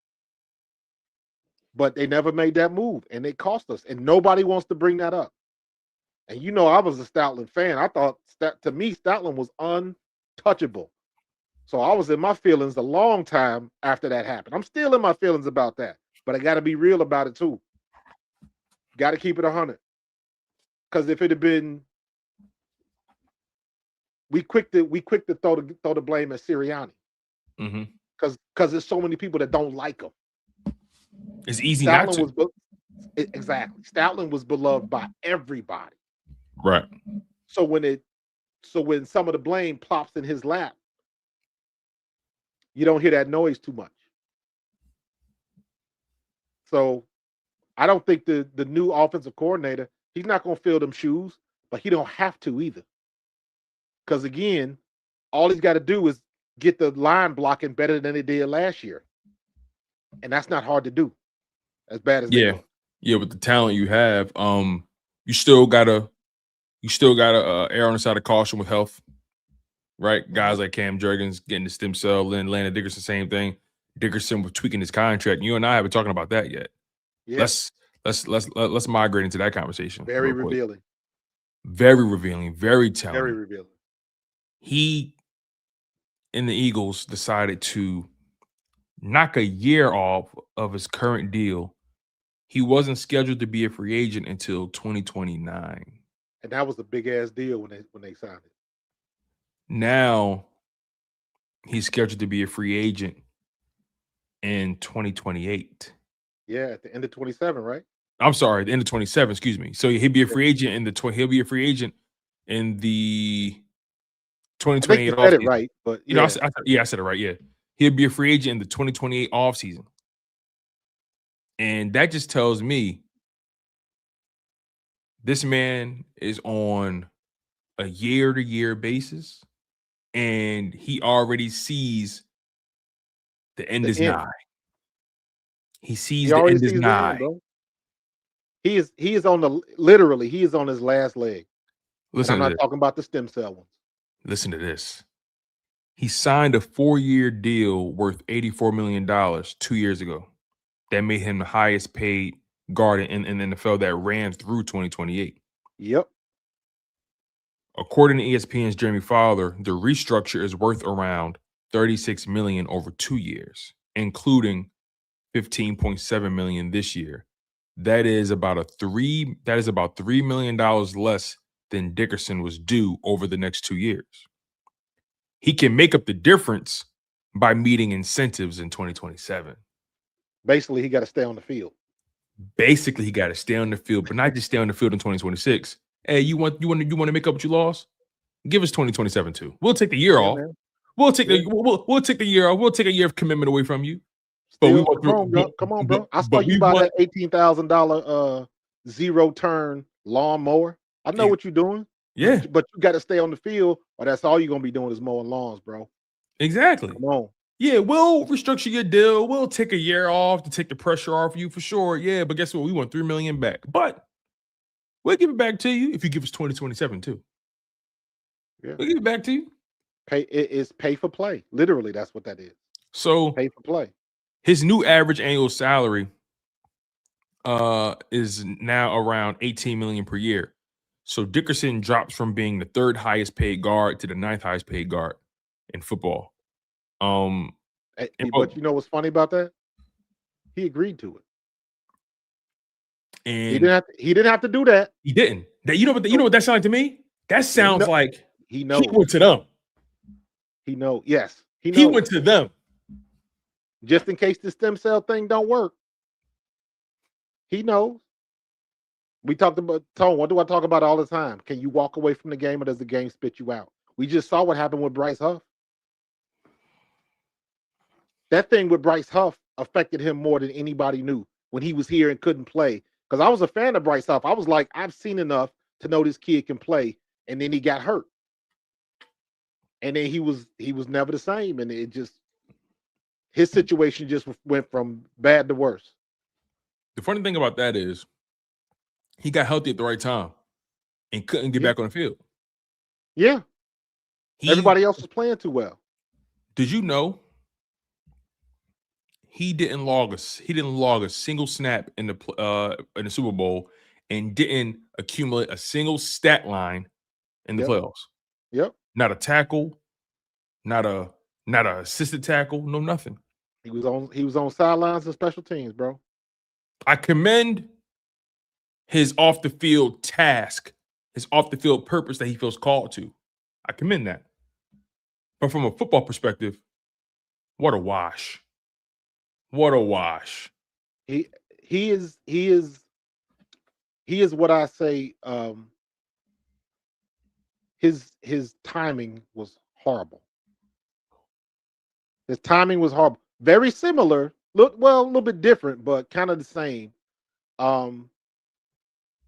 But they never made that move, and it cost us. And nobody wants to bring that up. And I was a Stoutland fan. I thought, to me, Stoutland was untouchable. So I was in my feelings a long time after that happened. I'm still in my feelings about that. But I got to be real about it, too. Got to keep it 100. Because if it had been, we quick to throw the blame at Sirianni. Because there's so many people that don't like him. It's easy not to. Exactly. Stoutland was beloved by everybody. Right. So when some of the blame plops in his lap, you don't hear that noise too much. So I don't think the new offensive coordinator, he's not going to fill them shoes, but he don't have to either. Because again, all he's got to do is get the line blocking better than they did last year. And that's not hard to do. As bad as they are. Yeah, with the talent you have, you still gotta err on the side of caution with health, right? Guys like Cam Jurgens getting the stem cell, Landon Dickerson, same thing. Dickerson was tweaking his contract. You and I haven't talking about that yet. Yeah. Let's migrate into that conversation. Very revealing. Very revealing. Very telling. Very revealing. He in the Eagles decided to knock a year off of his current deal. He wasn't scheduled to be a free agent until 2029. And that was a big ass deal when they signed it. Now he's scheduled to be a free agent in 2028. Yeah, at the end of 27, right? I'm sorry, the end of 27, excuse me. So he'll be a free agent in the 2028 I think you said it right, but I said it right. Yeah, he'll be a free agent in the 2028 offseason. And that just tells me this man is on a year-to-year basis, and he already sees the end is nigh. He sees the end is nigh. He is on his last leg. Listen, I'm not talking about the stem cell ones. Listen to this. He signed a 4-year deal worth $84 million 2 years ago. That made him the highest paid guard in the NFL that ran through 2028. Yep. According to ESPN's Jeremy Fowler, the restructure is worth around $36 million over 2 years, including $15.7 million this year. That is about $3 million less than Dickerson was due over the next 2 years. He can make up the difference by meeting incentives in 2027. Basically, he got to stay on the field. Basically, he got to stay on the field, but not just stay on the field in 2026. Hey, you want to make up what you lost? Give us 2027 too. We'll take the year off. Man. We'll take we'll take the year off. We'll take a year of commitment away from you. Still, come on, bro. I saw you buy that $18,000 zero-turn lawnmower. I know what you're doing. Yeah, but you got to stay on the field, or that's all you're gonna be doing is mowing lawns, bro. exactly. Come on. Yeah, we'll restructure your deal. We'll take a year off to take the pressure off you for sure. Yeah, but guess what? We want $3 million back, but we'll give it back to you if you give us 2027 too. Yeah, we'll give it back to you. It's pay for play. Literally, that's what that is. So pay for play. His new average annual salary is now around $18 million per year. So Dickerson drops from being the 3rd highest paid guard to the 9th highest paid guard in football. But you know what's funny about that? He agreed to it. And he didn't have to do that. He didn't. You know what that sounds like to me? That sounds like he knows. He went to them. He knows. Yes. He went to them. Just in case the stem cell thing don't work. He knows. We talked about Tone. What do I talk about all the time? Can you walk away from the game, or does the game spit you out? We just saw what happened with Bryce Huff. That thing with Bryce Huff affected him more than anybody knew when he was here and couldn't play. Because I was a fan of Bryce Huff. I was like, I've seen enough to know this kid can play. And then he got hurt. And then he was never the same. And his situation just went from bad to worse. The funny thing about that is he got healthy at the right time and couldn't get back on the field. Yeah. Everybody else was playing too well. Did you know he didn't log a single snap in the Super Bowl and didn't accumulate a single stat line in the playoffs? Yep. Not a tackle, not a assisted tackle, no nothing. He was on sidelines and special teams, bro. I commend his off the field task, his off the field purpose that he feels called to. I commend that. But from a football perspective, what a wash. What a wash. He is what I say. His timing was horrible. His timing was horrible. Very similar. A little bit different, but kind of the same.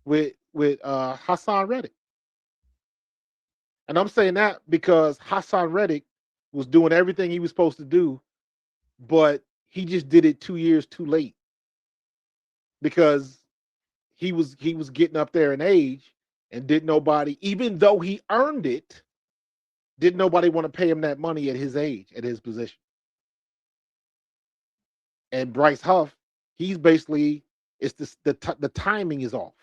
With Hassan Reddick. And I'm saying that because Hassan Reddick was doing everything he was supposed to do, but he just did it 2 years too late. Because he was getting up there in age, and didn't nobody, even though he earned it, didn't nobody want to pay him that money at his age, at his position. And Bryce Huff, he's basically, the timing is off.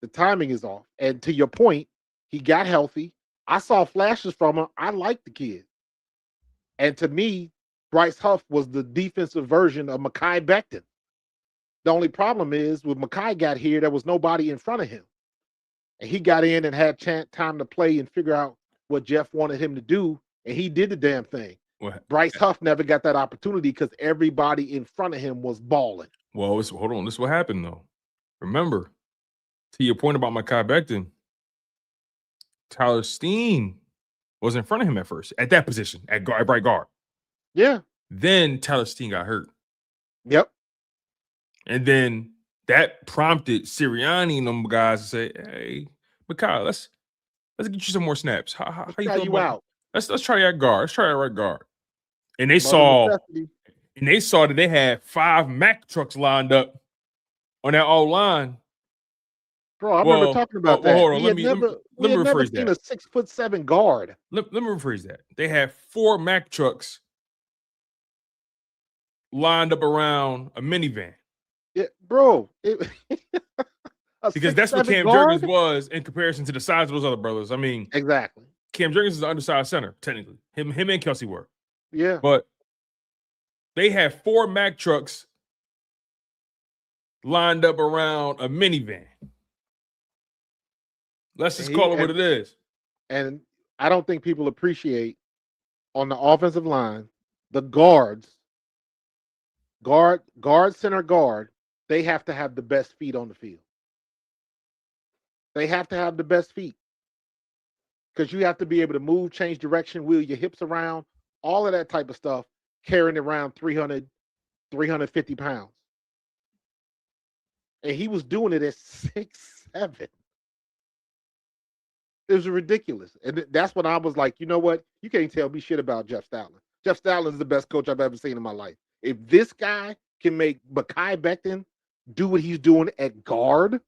The timing is off. And to your point, he got healthy. I saw flashes from him. I liked the kid. And to me, Bryce Huff was the defensive version of Mekhi Becton. The only problem is when Mekhi got here, there was nobody in front of him. And he got in and had time to play and figure out what Jeff wanted him to do. And he did the damn thing. What? Bryce Huff never got that opportunity because everybody in front of him was balling. Well, hold on. This is what happened, though. Remember, to your point about Mekhi Becton, Tyler Steen was in front of him at first, at that position, at right guard. Yeah. Then Tyler Steen got hurt. Yep. And then that prompted Sirianni and them guys to say, "Hey, Mekhi, let's get you some more snaps. How you feel about out? Let's try that guard. Let's try that right guard." And they saw that they had 5 Mack trucks lined up on that old line. Bro, I remember talking about that. Hold on. Let me rephrase that. A 6'7" guard. Let me rephrase that. They had 4 Mack trucks lined up around a minivan. Yeah, bro. Because that's what Cam Jurgens was in comparison to the size of those other brothers. I mean, exactly. Cam Jurgens is the undersized center, technically. Him and Kelsey were. Yeah. But they had 4 Mack trucks lined up around a minivan. Let's just call it what it is. And I don't think people appreciate on the offensive line, the guard, center guard, they have to have the best feet on the field. They have to have the best feet. Because you have to be able to move, change direction, wheel your hips around, all of that type of stuff, carrying around 300, 350 pounds. And he was doing it at 6'7". It was ridiculous. And that's when I was like, you know what? You can't tell me shit about Jeff Stoutland. Jeff Stoutland is the best coach I've ever seen in my life. If this guy can make Mekhi Becton do what he's doing at guard,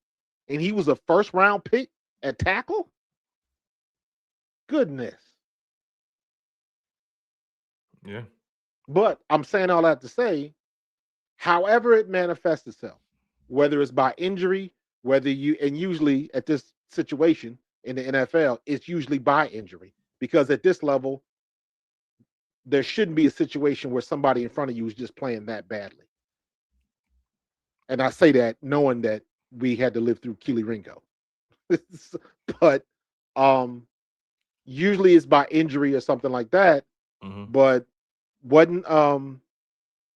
and he was a first-round pick at tackle, goodness. Yeah. But I'm saying all that to say, however it manifests itself, whether it's by injury, and usually at this situation in the NFL, it's usually by injury. Because at this level, there shouldn't be a situation where somebody in front of you is just playing that badly. And I say that knowing that we had to live through Keely Ringo. But usually it's by injury or something like that. Mm-hmm. But wasn't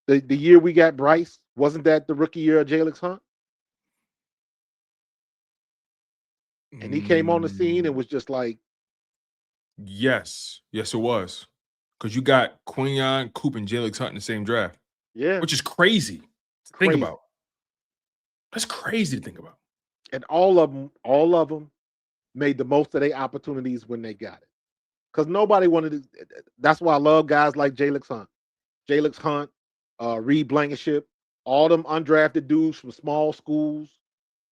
the year we got Bryce, wasn't that the rookie year of Jalen Hunt? And he came on the scene and was just like, yes, it was. Because you got Quinyon, Coop, and Jalen Hunt in the same draft. Yeah. Which is crazy to think about. That's crazy to think about. And all of them made the most of their opportunities when they got it. Because nobody wanted to. That's why I love guys like Jalen Hunt, Reed Blankenship, all them undrafted dudes from small schools.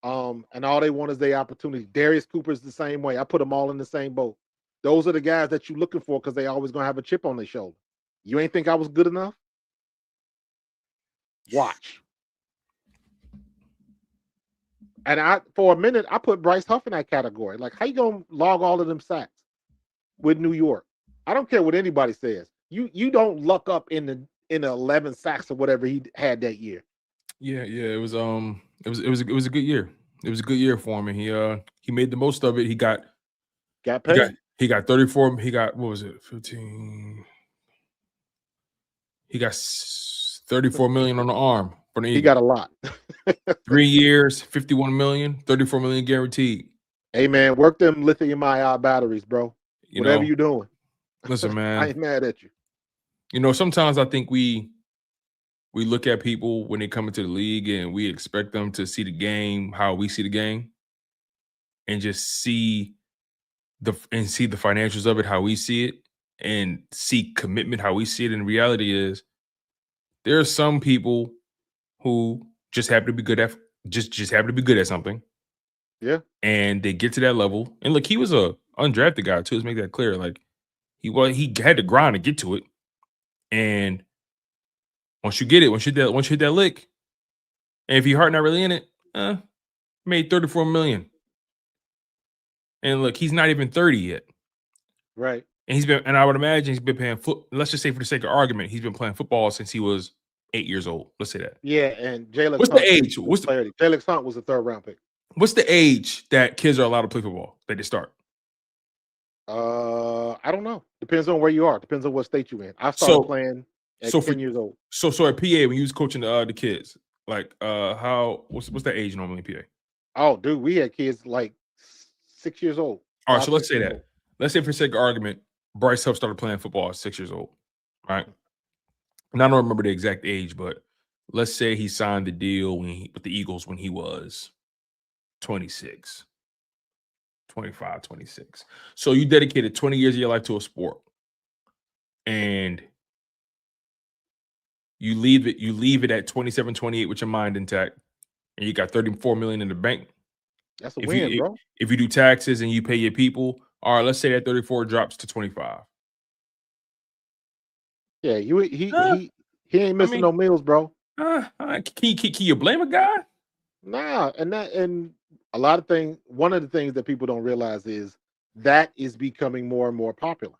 And all they want is their opportunity. Darius Cooper's the same way. I put them all in the same boat. Those are the guys that you're looking for because they always going to have a chip on their shoulder. You ain't think I was good enough? Watch. And for a minute, I put Bryce Huff in that category. Like, how you going to log all of them sacks with New York? I don't care what anybody says. You don't luck up in the 11 sacks or whatever he had that year. Yeah. It was a good year. It was a good year for him, and he made the most of it. He got paid. He got 34. He got, what was it, 15? He got $34 million on the arm. He got a lot. 3 years, $51 million, $34 million guaranteed. Hey man, work them lithium-ion batteries, bro. Whatever you're doing. Listen, man. I ain't mad at you. You know, sometimes I think we look at people when they come into the league and we expect them to see the game how we see the game, and just see the financials of it how we see it, and see commitment how we see it. And the reality is, there are some people who just happen to be good at something. Yeah. And they get to that level. And look, he was a undrafted guy too. Let's make that clear. Like, he had to grind to get to it. And once you get it, once you hit that lick, and if your heart not really in it, made $34 million. And look, he's not even 30 yet. Right. And I would imagine he's been playing let's just say, for the sake of argument, he's been playing football since he was 8 years old. Let's say that. Yeah, and Jalen. What's the age? Jalen Hunt was a 3rd round pick. What's the age that kids are allowed to play football that they start? I don't know. Depends on where you are. Depends on what state you're in. I started playing at 10 years old. So at PA, when you was coaching the kids, like what's that age normally in PA? Oh, dude, we had kids like 6 years old. All right, so let's say that. Let's say, for the sake of argument, Bryce Huff started playing football at 6 years old, right? And I don't remember the exact age, but let's say he signed the deal with the Eagles when he was 26. 25, 26. So you dedicated 20 years of your life to a sport, and you leave it at 27, 28 with your mind intact, and you got $34 million in the bank. That's a win, bro. If you do taxes and you pay your people, all right, let's say that 34 drops to 25. Yeah, he ain't missing no meals, bro. Can you blame a guy? Nah, and a lot of things. One of the things that people don't realize is that is becoming more and more popular.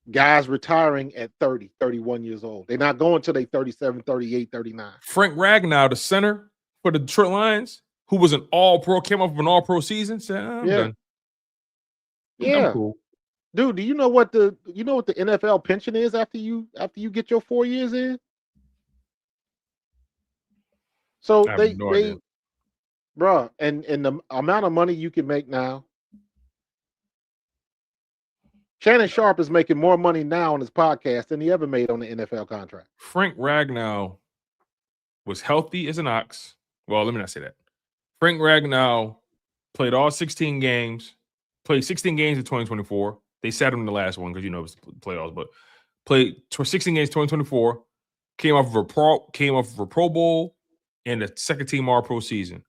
Guys retiring at 30, 31 years old. They're not going till they 37, 38, 39. Frank Ragnow, the center for the Detroit Lions, who was an all-pro, came off of an all-pro season, said, I'm Yeah. done. Yeah. I'm cool. Dude, do you know what the NFL pension is after you get your 4 years in? So I have no idea. bruh, and the amount of money you can make now. Shannon Sharp is making more money now on his podcast than he ever made on the NFL contract. Frank Ragnow was healthy as an ox. Well, let me not say that. Frank Ragnow played all 16 games, played 16 games in 2024. They sat him in the last one because it was playoffs, but played 16 games 2024, came off of a Pro Bowl and a second team All Pro season.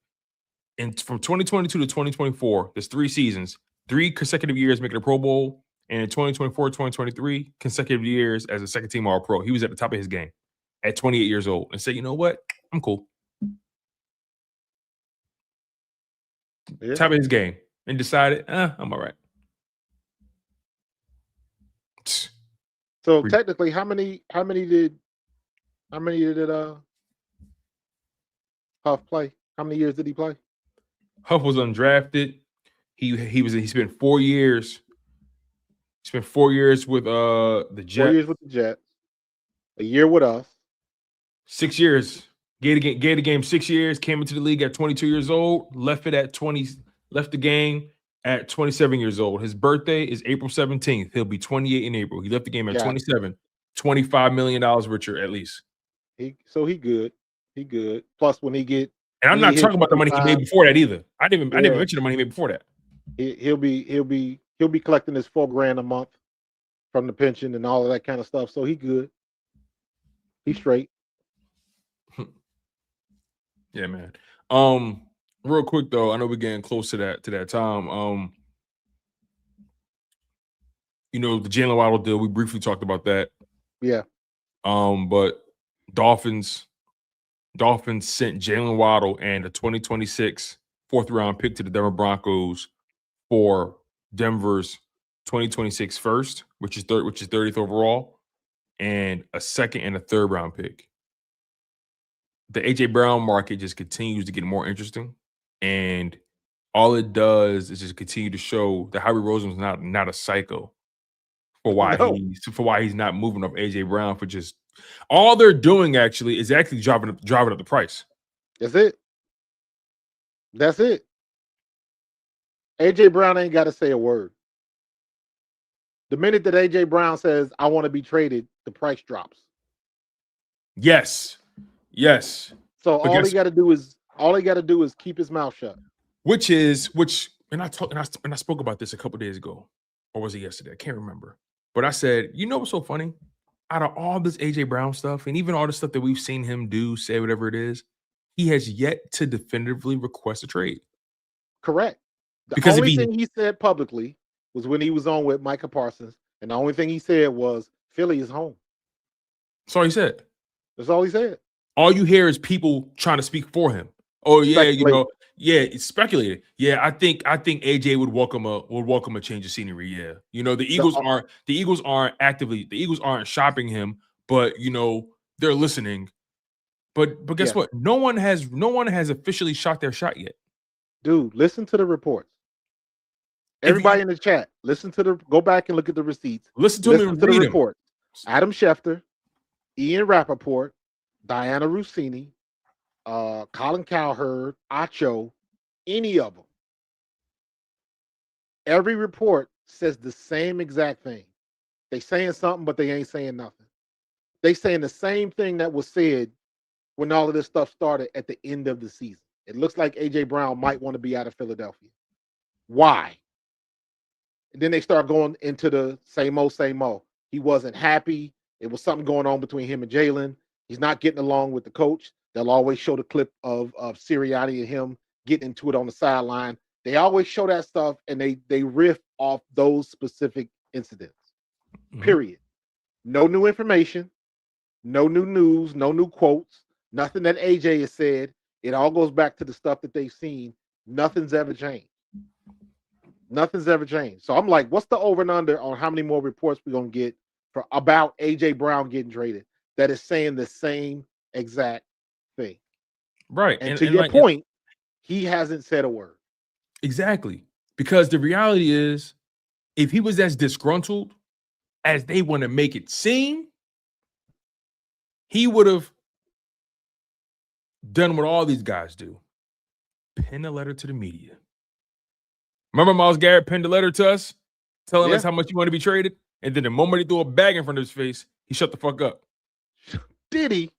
And from 2022 to 2024, there's 3 seasons, 3 consecutive years making a Pro Bowl, and in 2024, 2023, consecutive years as a second team All Pro. He was at the top of his game at 28 years old and said, you know what? I'm cool. Yeah. Top of his game, and decided, I'm all right. So technically, how many did Huff play? How many years did he play? Huff was undrafted. He spent 4 years. He spent 4 years with the Jets. 4 years with the Jets. A year with us. 6 years. Gave the game 6 years. Came into the league at 22 years old. Left the game at 27 years old. His birthday is April 17th. He'll be 28 in April. He left the game at 27. $25 million richer at least. He good. He good. Plus when he get, and I'm not talking about the money he made before that either. I didn't mention the money he made before that. He'll be collecting his $4,000 a month from the pension and all of that kind of stuff. So he good. He's straight. Yeah, man. Real quick though, I know we're getting close to that time. The Jalen Waddle deal, we briefly talked about that. Yeah. But Dolphins sent Jalen Waddle and a 2026 4th-round pick to the Denver Broncos for Denver's 2026 first, which is 30th overall, and a 2nd and a 3rd round pick. The AJ Brown market just continues to get more interesting, and all it does is just continue to show that Howie Roseman's not a psycho for why he's not moving up AJ Brown for just all they're doing actually is driving up the price. That's it. AJ Brown ain't got to say a word. The minute that AJ Brown says, I want to be traded, the price drops. Yes. So all he got to do is keep his mouth shut. And I spoke about this a couple days ago, or was it yesterday? I can't remember. But I said, what's so funny? Out of all this AJ Brown stuff, and even all the stuff that we've seen him do, say whatever it is, he has yet to definitively request a trade. Correct. The only thing he said publicly was when he was on with Micah Parsons, and the only thing he said was Philly is home. That's all he said. That's all he said. All you hear is people trying to speak for him. Oh yeah, it's speculated. Yeah, I think AJ would welcome a change of scenery. Yeah, the Eagles aren't shopping him, but they're listening. But guess what? No one has officially shot their shot yet. Dude, listen to the reports. Everybody in the chat, go back and look at the receipts. Listen to the reports. Adam Schefter, Ian Rappaport, Diana Rossini, Colin Cowherd, Acho, any of them. Every report says the same exact thing. They saying something, but they ain't saying nothing. They saying the same thing that was said when all of this stuff started at the end of the season. It looks like AJ Brown might want to be out of Philadelphia. Why? And then they start going into the same old. He wasn't happy. It was something going on between him and Jalen. He's not getting along with the coach. They'll always show the clip of Sirianni and him getting into it on the sideline. They always show that stuff, and they riff off those specific incidents. Mm-hmm. Period. No new information, no new news, no new quotes, nothing that AJ has said. It all goes back to the stuff that they've seen. Nothing's ever changed. So I'm like, what's the over and under on how many more reports we're going to get about AJ Brown getting traded that is saying the same exact thing? Right. And to your like, point, he hasn't said a word. exactly. Because the reality is, if he was as disgruntled as they want to make it seem, he would have done what all these guys do. Pen a letter to the media. Remember Myles Garrett penned a letter to us telling us how much he wanted to be traded? And then the moment he threw a bag in front of his face, he shut the fuck up. Did he?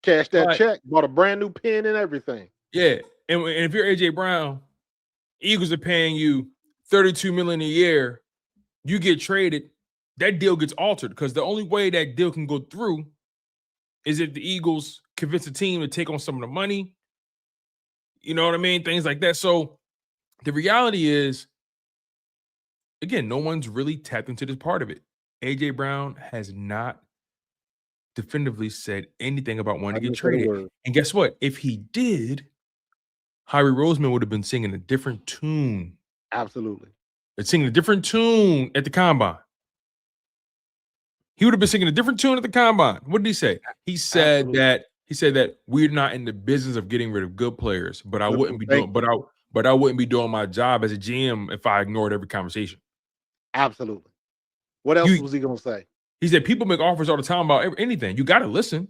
Cash that check, bought a brand new pen and everything. Yeah. And if you're AJ Brown, Eagles are paying you $32 million a year, you get traded, that deal gets altered because the only way that deal can go through is if the Eagles convince the team to take on some of the money. You know what I mean? Things like that. So the reality is, again, no one's really tapped into this part of it. AJ Brown has not definitively said anything about wanting to get traded. And guess what? If he did, Howie Roseman would have been singing a different tune. Absolutely. It's singing a different tune at the combine. He would have been singing a different tune at the combine. What did he say? He said that we're not in the business of getting rid of good players, but I wouldn't be doing my job as a GM if I ignored every conversation. Absolutely. What else was he gonna say? He said people make offers all the time about anything. You got to listen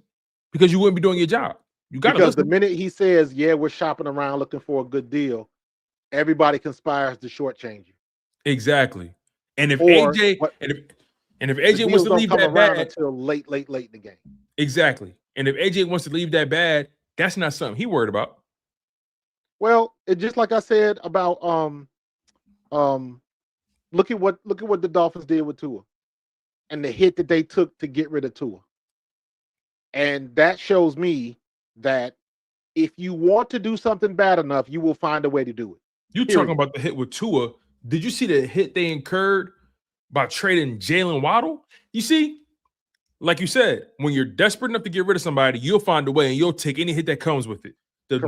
because you wouldn't be doing your job. You got to listen. The minute he says, "Yeah, we're shopping around looking for a good deal," everybody conspires to shortchange you. Exactly. And if AJ wants to leave that bad until late in the game. Exactly. And if AJ wants to leave that bad, that's not something he worried about. Well, it just like I said about look at what the Dolphins did with Tua and the hit that they took to get rid of Tua. And that shows me that if you want to do something bad enough, you will find a way to do it. You talking about the hit with Tua. Did you see the hit they incurred by trading Jalen Waddle? You see, like you said, when you're desperate enough to get rid of somebody, you'll find a way and you'll take any hit that comes with it. The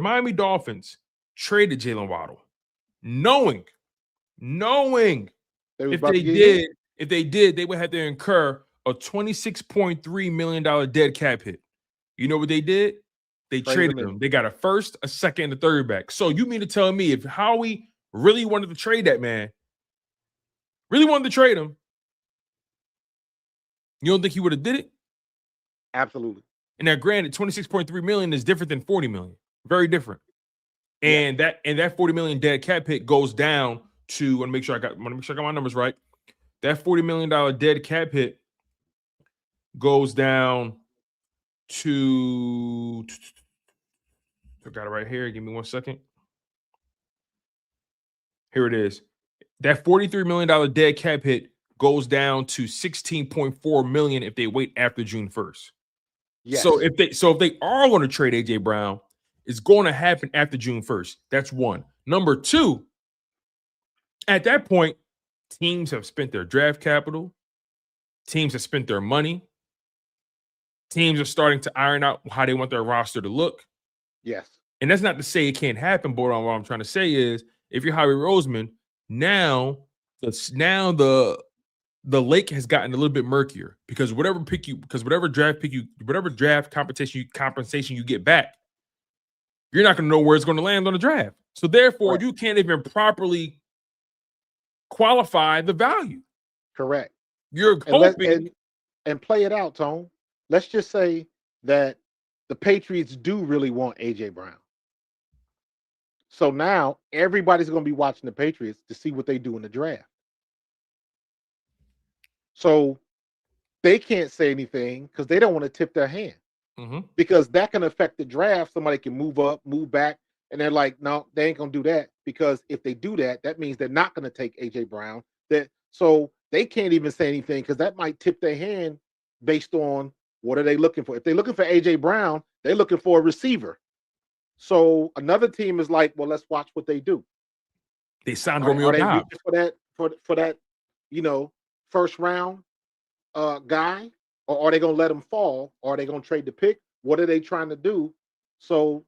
Miami Dolphins traded Jalen Waddle, knowing if they did, they would have to incur a $26.3 million dead cap hit. You know what they did? They traded him. They got a first, a second, and a third back. So you mean to tell me if Howie really wanted to trade that man, really wanted to trade him, you don't think he would have did it? Absolutely. And now, granted, $26.3 million is different than $40 million. Very different. And that $40 million dead cap hit goes down to, I want to make sure I got my numbers right. That $40 million dead cap hit goes down to, I got it right here. Give me 1 second. Here it is. That $43 million dead cap hit goes down to $16.4 million if they wait after June 1st. Yes. So if they are going to trade AJ Brown, it's going to happen after June 1st. That's one. Number two, at that point, teams have spent their draft capital. Teams have spent their money. Teams are starting to iron out how they want their roster to look. Yes. And that's not to say it can't happen, but what I'm trying to say is if you're Howie Roseman, now the lake has gotten a little bit murkier because whatever draft compensation you get back, you're not going to know where it's going to land on the draft. So therefore, you can't even properly qualify the value. Correct. You're hoping and play it out, Tone. Let's just say that the Patriots do really want AJ Brown. So now everybody's going to be watching the Patriots to see what they do in the draft. So they can't say anything because they don't want to tip their hand. Because that can affect the draft. Somebody can move up, move back, and they're like, no, they ain't gonna do that because if they do that, that means they're not gonna take AJ Brown. So they can't even say anything because that might tip their hand based on what are they looking for. If they're looking for AJ Brown, they're looking for a receiver. So another team is like, well, let's watch what they do. They signed Romeo Dobbs for that, first round guy. Or are they going to let him fall? Or are they going to trade the pick? What are they trying to do? So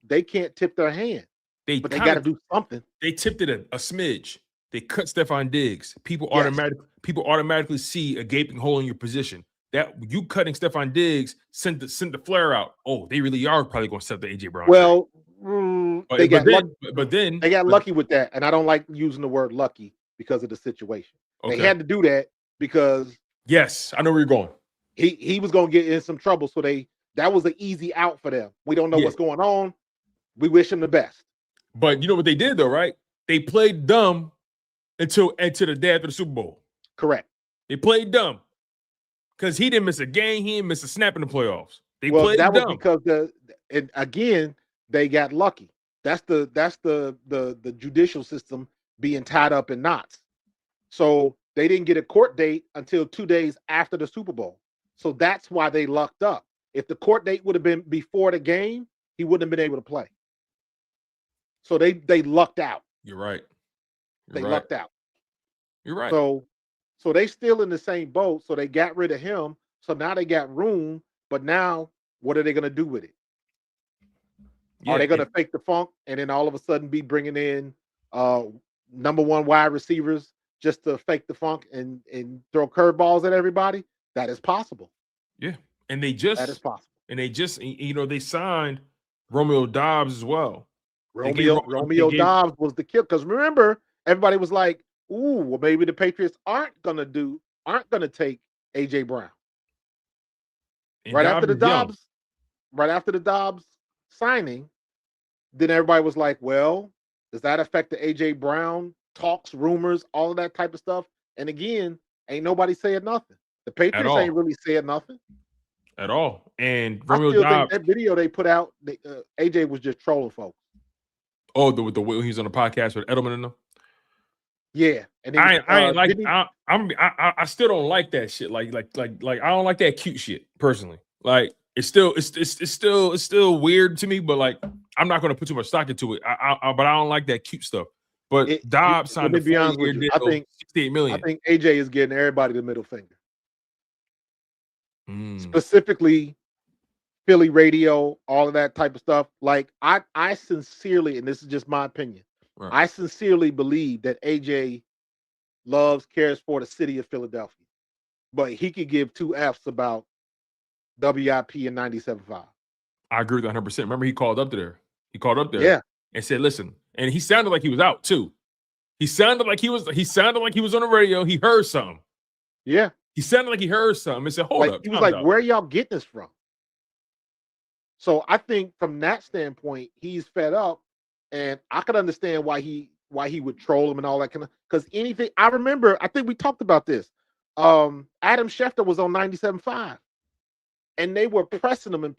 they can't tip their hand. But they got to do something. They tipped it a smidge. They cut Stephon Diggs. People automatically see a gaping hole in your position. that you cutting Stephon Diggs sent the flare out. Oh, they really are probably going to set the AJ Brown. Well, they got lucky. But then they got lucky with that, and I don't like using the word lucky because of the situation. Okay. They had to do that because yes, I know where you're going. He was going to get in some trouble, so that was an easy out for them. We don't know what's going on. We wish him the best. But you know what they did though, right? They played dumb until the day after the Super Bowl. Correct. They played dumb because he didn't miss a game. He didn't miss a snap in the playoffs. They played that dumb. Was because again they got lucky. That's the judicial system being tied up in knots. So they didn't get a court date until 2 days after the Super Bowl. So that's why they lucked up. If the court date would have been before the game, he wouldn't have been able to play. So they lucked out. You're right. They lucked out. You're right. So they still in the same boat. So they got rid of him. So now they got room. But now, what are they going to do with it? Are they going to fake the funk and then all of a sudden be bringing in number one wide receivers just to fake the funk and throw curveballs at everybody? That is possible. Yeah, and that is possible. And they signed Romeo Doubs as well. Romeo Doubs was the kill because remember everybody was like, "Ooh, well maybe the Patriots aren't gonna take AJ Brown." And right after the Doubs signing, then everybody was like, "Well, does that affect the AJ Brown talks, rumors, all of that type of stuff?" And again, ain't nobody saying nothing. The Patriots ain't really saying nothing at all. And Romeo Doubs, that video they put out, AJ was just trolling folks. Oh, the way he's on the podcast with Edelman and them. Yeah, and then, I still don't like that shit. Like I don't like that cute shit personally. Like it's still weird to me. But like I'm not going to put too much stock into it. But I don't like that cute stuff. But Dobbs signed a 4-year deal, $68 million. I think AJ is getting everybody the middle finger. Specifically, Philly radio, all of that type of stuff. Like I sincerely, and this is just my opinion, right. I sincerely believe that AJ cares for the city of Philadelphia, but he could give two Fs about WIP and 97.5. I agree with 100%. Remember, he called up there. Yeah, and said, "Listen," and he sounded like he was out too. He sounded like he was on the radio. He heard something. Yeah, he sounded like he heard something. And said, "Hold up." He was like, "Where are y'all getting this from?" So I think from that standpoint, he's fed up, and I could understand why he would troll him and all that kind of. Because anything, I remember, I think we talked about this. Adam Schefter was on 97.5, and they were pressing him.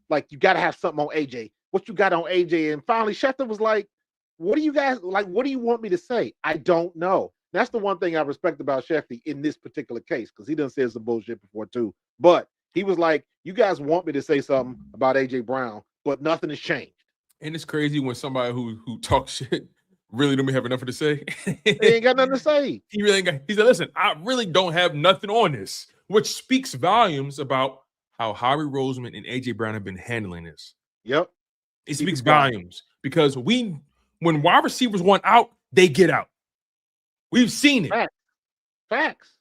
Like, you got to have something on AJ. What you got on AJ? And finally, Schefter was like, "What do you guys like? What do you want me to say? I don't know." That's the one thing I respect about Schefter in this particular case, because he done said some bullshit before too, but. He was like, "You guys want me to say something about AJ Brown, but nothing has changed." And it's crazy when somebody who talks shit really don't have nothing to say. He ain't got nothing to say. He really ain't got. He said, "Listen, I really don't have nothing on this," which speaks volumes about how Howie Roseman and AJ Brown have been handling this. Yep, it speaks volumes because when wide receivers want out, they get out. We've seen it. Facts.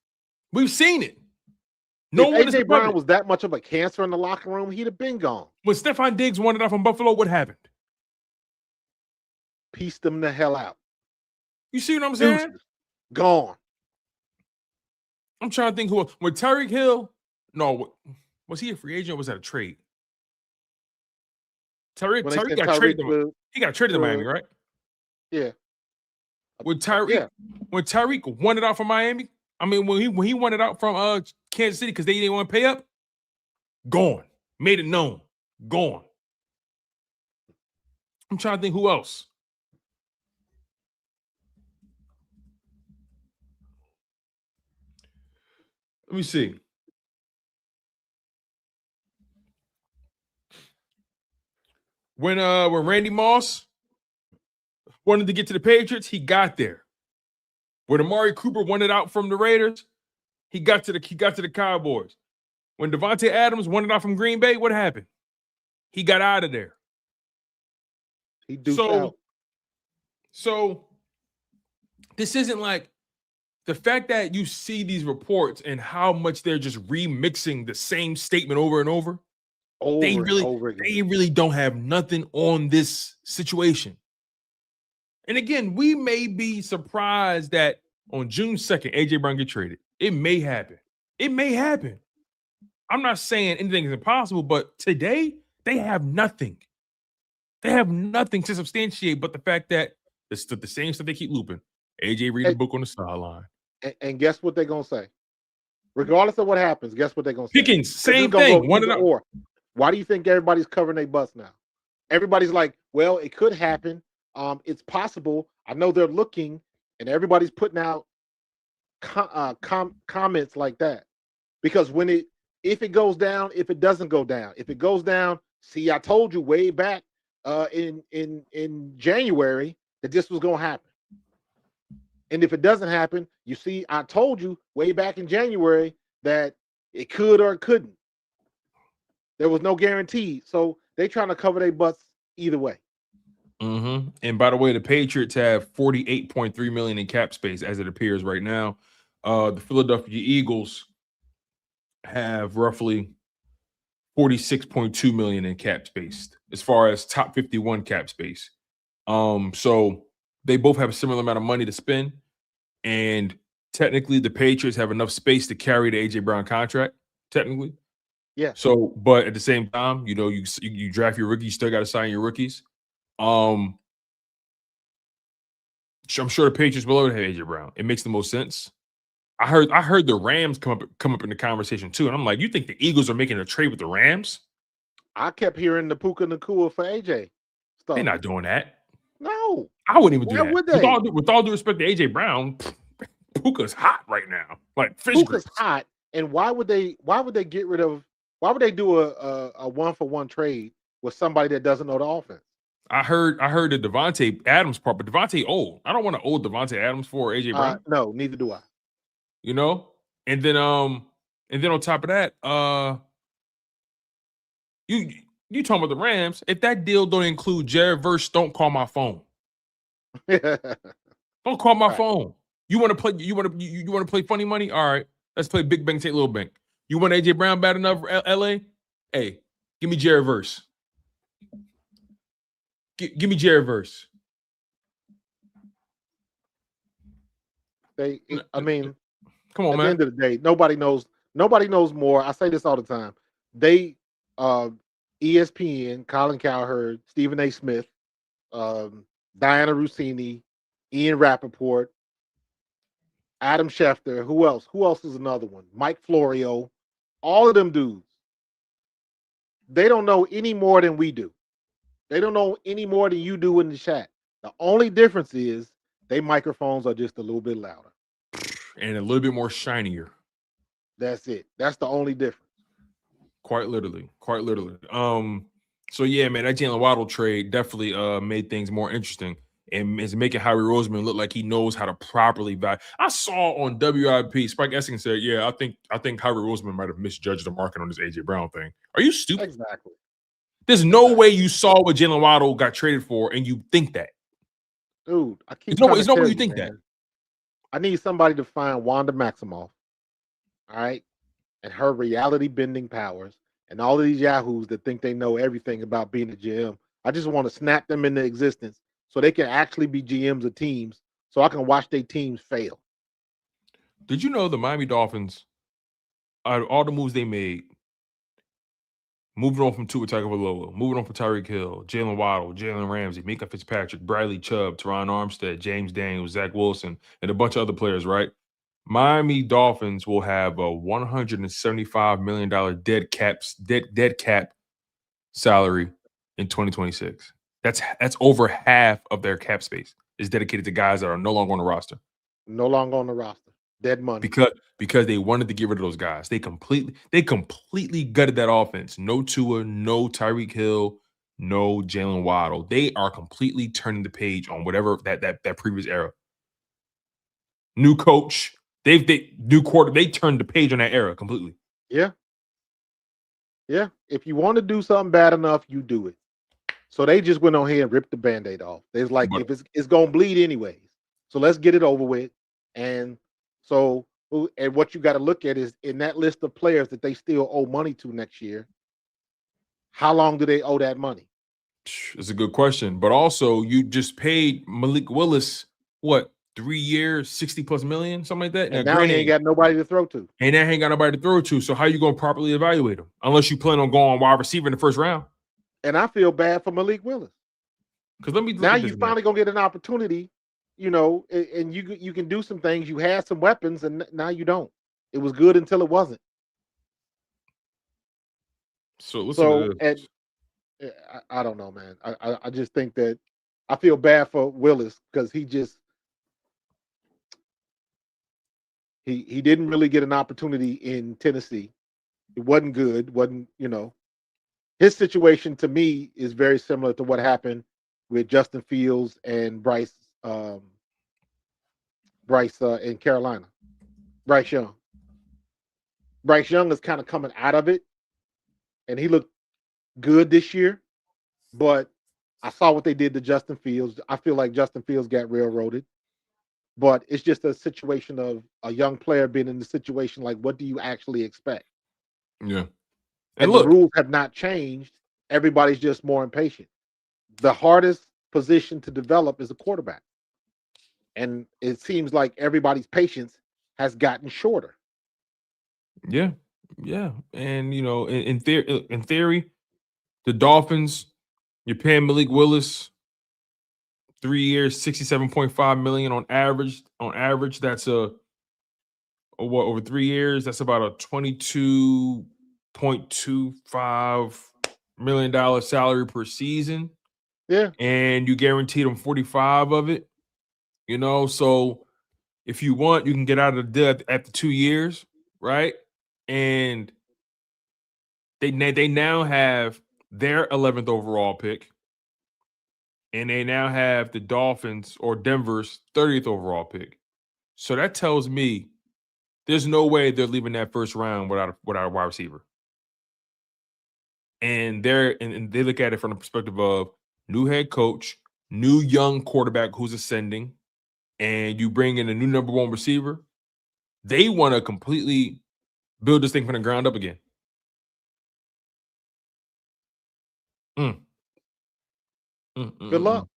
We've seen it. No, if AJ Brown was that much of a cancer in the locker room, he'd have been gone. When Stephon Diggs wanted out from Buffalo, what happened? Pieced them the hell out. You see what I'm saying? Gone. I'm trying to think who. When Tyreek Hill, no, was he a free agent or was that a trade? Tyreek got traded. He got traded to Miami, right? Yeah. When Tyreek wanted out from Miami. I mean, when he wanted out from Kansas City because they didn't want to pay up, gone. Made it known. Gone. I'm trying to think who else. Let me see. When Randy Moss wanted to get to the Patriots, he got there. When Amari Cooper wanted out from the Raiders, he got to the Cowboys. When DeVonta Adams wanted out from Green Bay, what happened? He got out of there. He duked out. So this isn't like the fact that you see these reports and how much they're just remixing the same statement over and over, they over and over again. really don't have nothing on this situation. And again, we may be surprised that on June 2nd, AJ Brown get traded. It may happen. It may happen. I'm not saying anything is impossible, but today they have nothing. They have nothing to substantiate but the fact that it's the same stuff they keep looping. AJ read the book on the sideline. And guess what they're gonna say? Regardless of what happens, guess what they're gonna say? Pickens, same thing. Or why do you think everybody's covering their butts now? Everybody's like, well, it could happen. It's possible. I know they're looking, and everybody's putting out comments like that. Because if it goes down, if it doesn't go down, if it goes down, see, I told you way back in January that this was gonna happen. And if it doesn't happen, you see, I told you way back in January that it could or it couldn't. There was no guarantee. So they trying to cover their butts either way. Mm-hmm. And by the way, the Patriots have $48.3 million in cap space as it appears right now. The Philadelphia Eagles have roughly $46.2 million in cap space as far as top 51 cap space. So they both have a similar amount of money to spend, and technically the Patriots have enough space to carry the AJ Brown contract. Technically, yeah. So, but at the same time, you know, you draft your rookies, you still got to sign your rookies. I'm sure the Patriots will have AJ Brown. It makes the most sense. I heard the Rams come up in the conversation too, and I'm like, you think the Eagles are making a trade with the Rams? I kept hearing the Puka Nacua for AJ stuff. They're not doing that. No, I wouldn't even do that. Would they? With all due respect to AJ Brown, Puka's hot right now. Like fish Puka's grits. hot, and why would they get rid of? Why would they do a 1-for-1 trade with somebody that doesn't know the offense? I heard the DeVonta Adams part, but DeVonta old. I don't want to old DeVonta Adams for AJ Brown. No, neither do I. You know, and then on top of that, you talking about the Rams? If that deal don't include Jared Verse, don't call my phone. Don't call my phone. You want to play? You want to play funny money? All right, let's play big bank, take little bank. You want AJ Brown bad enough for LA? Hey, give me Jared Verse. Give me Jared Verse. I mean, come on, at man. the end of the day, nobody knows more. I say this all the time. ESPN, Colin Cowherd, Stephen A. Smith, Diana Rossini, Ian Rappaport, Adam Schefter. Who else? Who else is another one? Mike Florio. All of them dudes. They don't know any more than we do. They don't know any more than you do in the chat. The only difference is their microphones are just a little bit louder. And a little bit more shinier. That's it. That's the only difference. Quite literally. So yeah, man, that Jalen Waddle trade definitely made things more interesting and is making Howie Roseman look like he knows how to properly value. I saw on WIP, Spike Essing said, yeah, I think Howie Roseman might have misjudged the market on this AJ Brown thing. Are you stupid? Exactly. There's no way you saw what Jalen Waddle got traded for and you think that. Dude, I keep there's no way you think that. I need somebody to find Wanda Maximoff, all right, and her reality bending powers, and all of these yahoos that think they know everything about being a GM. I just want to snap them into existence so they can actually be GMs of teams, so I can watch their teams fail. Did you know the Miami Dolphins, out of all the moves they made, moving on from Tua Tagovailoa, moving on from Tyreek Hill, Jalen Waddle, Jalen Ramsey, Mika Fitzpatrick, Bradley Chubb, Teron Armstead, James Daniels, Zach Wilson, and a bunch of other players, right? Miami Dolphins will have a $175 million dead cap salary in 2026. That's over half of their cap space is dedicated to guys that are no longer on the roster. No longer on the roster. Dead money. Because they wanted to get rid of those guys. They completely gutted that offense. No Tua, no Tyreek Hill, no Jalen Waddle. They are completely turning the page on whatever that previous era. New coach, new quarter. They turned the page on that era completely. Yeah. Yeah. If you want to do something bad enough, you do it. So they just went on here and ripped the Band-Aid off. It's like, if it's gonna bleed anyways. So let's get it over with. And So, and what you got to look at is in that list of players that they still owe money to next year, how long do they owe that money? It's a good question. But also, you just paid Malik Willis, what, 3 years, 60+ million, something like that? And now he ain't got nobody to throw to. And now he ain't got nobody to throw to. So how you going to properly evaluate him? Unless you plan on going wide receiver in the first round. And I feel bad for Malik Willis. Because let me look now at you this, finally gonna get an opportunity, and you can do some things. You had some weapons, and now you don't. It was good until it wasn't. So listen to this. I don't know, man. I just think that I feel bad for Willis because he didn't really get an opportunity in Tennessee. It wasn't good. His situation to me is very similar to what happened with Justin Fields and Bryce in Carolina. Bryce Young. Bryce Young is kind of coming out of it, and he looked good this year. But I saw what they did to Justin Fields. I feel like Justin Fields got railroaded. But it's just a situation of a young player being in the situation like, what do you actually expect? Yeah. And look, the rules have not changed. Everybody's just more impatient. The hardest position to develop is a quarterback. And it seems like everybody's patience has gotten shorter. Yeah. Yeah. And, in theory, the Dolphins, you're paying Malik Willis 3 years, $67.5 million on average. On average, that's over 3 years, that's about a $22.25 million salary per season. Yeah. And you guaranteed them 45 of it. So if you want, you can get out of the debt at the 2 years, right? And they now have their 11th overall pick. And they now have the Dolphins or Denver's 30th overall pick. So that tells me there's no way they're leaving that first round without a wide receiver. And they look at it from the perspective of new head coach, new young quarterback who's ascending, and you bring in a new number one receiver. They want to completely build this thing from the ground up again. Good luck.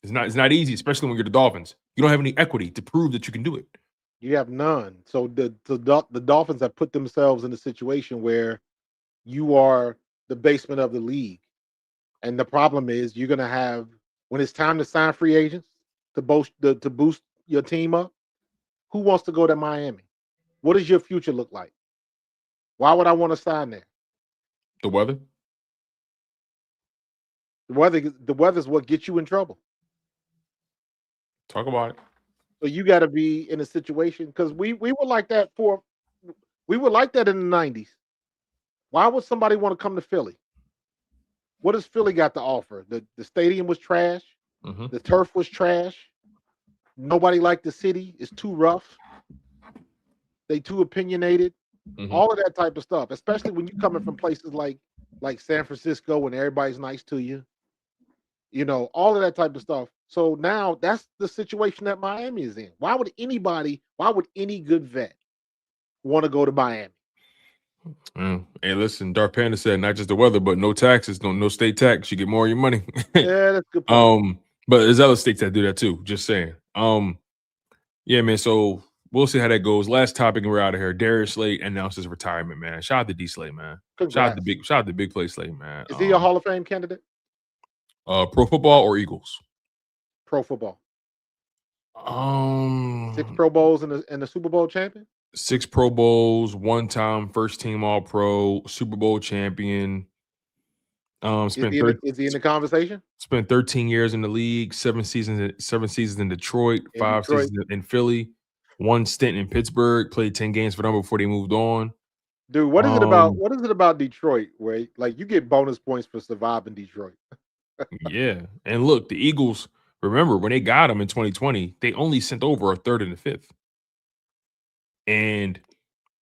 It's not easy, especially when you're the Dolphins. You don't have any equity to prove that you can do it. You have none. So the Dolphins have put themselves in a situation where you are the basement of the league. And the problem is you're going to have, when it's time to sign free agents to boost your team up, who wants to go to Miami? What does your future look like? Why would I want to sign there? The weather? The weather is what gets you in trouble. Talk about it. So you got to be in a situation, because we were like that in the 90s. Why would somebody want to come to Philly? What does Philly got to offer? The stadium was trash. Mm-hmm. The turf was trash. Nobody liked the city. It's too rough. They too opinionated. Mm-hmm. All of that type of stuff, especially when you're coming from places like San Francisco and everybody's nice to you. All of that type of stuff. So now that's the situation that Miami is in. Why would any good vet want to go to Miami? Hey, listen, Dark Panda said not just the weather, but no taxes, no state tax. You get more of your money. Yeah, that's a good point. But there's other states that do that too. Just saying. Yeah, man. So we'll see how that goes. Last topic, and we're out of here. Darius Slay announced his retirement, man. Shout out to D Slay, man. Congrats. Shout out to Big Play Slay, man. Is he a Hall of Fame candidate? Pro football or Eagles? Pro football. 6 Pro Bowls and the Super Bowl champion? 6 Pro Bowls, 1-time first team All Pro, Super Bowl champion. Is he in the conversation? Spent 13 years in the league, 7 seasons in Detroit, 5 seasons in Philly, 1 stint in Pittsburgh, played 10 games for them before they moved on. Dude, what is it about Detroit where you get bonus points for surviving Detroit? Yeah. And look, the Eagles, remember when they got him in 2020, they only sent over a 3rd and a 5th. And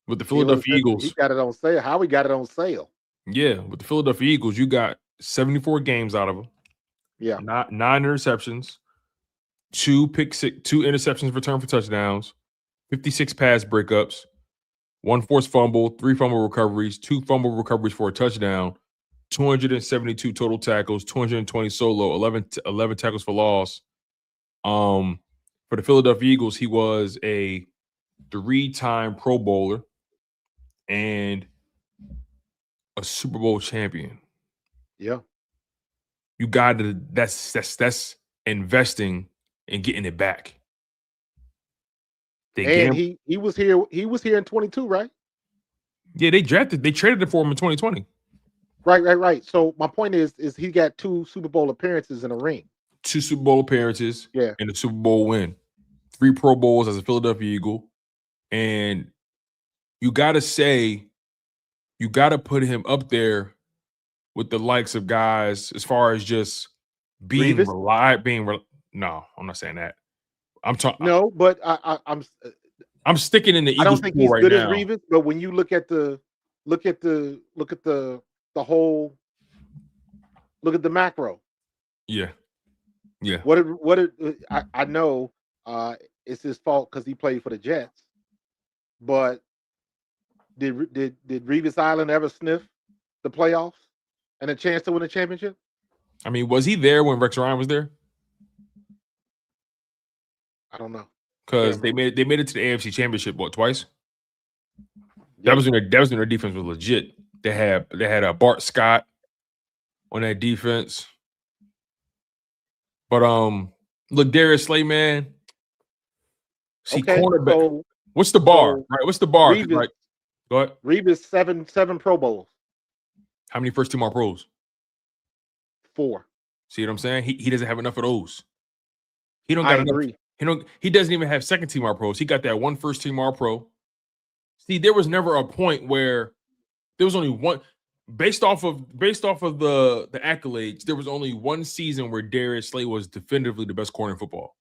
with the Philadelphia Eagles, he got it on sale. Howie got it on sale. Yeah, with the Philadelphia Eagles, you got 74 games out of them. Yeah, 9 interceptions, 2 interceptions returned for touchdowns, 56 pass breakups, 1 forced fumble, 3 fumble recoveries, 2 fumble recoveries for a touchdown, 272 total tackles, 220 solo, 11 tackles for loss. For the Philadelphia Eagles, he was a 3-time Pro Bowler and a Super Bowl champion. Yeah. You got to that's investing and getting it back. And he was here in 22, right? Yeah, they traded it for him in 2020. Right. So my point is he got 2 Super Bowl appearances in a ring. 2 Super Bowl appearances, Yeah, and a Super Bowl win. 3 Pro Bowls as a Philadelphia Eagle. And you got to put him up there with the likes of guys as far as just being reliable. No, I'm not saying that. I'm talking. No, but I'm sticking in the Eagles. I don't think he's good now. as Revis, but when you look at the whole, look at the macro. Yeah. I know it's his fault because he played for the Jets, but did Revis Island ever sniff the playoffs and a chance to win a championship? I mean, was he there when Rex Ryan was there? I don't know. Because they made it to the AFC Championship twice. That was when their defense was legit. They had Bart Scott on that defense. But look, Darius Slay, man. See, cornerback. So, what's the bar? Right? What's the bar? Revis, right? Go ahead. Revis 7 Pro Bowls. How many first team All Pros? 4. See what I'm saying? He doesn't have enough of those. He don't I got agree. enough. He doesn't even have second team All Pros. He got that 1 first team All Pro. See, there was never a point where there was only one based off of the accolades. There was only one season where Darius Slay was definitively the best corner in football,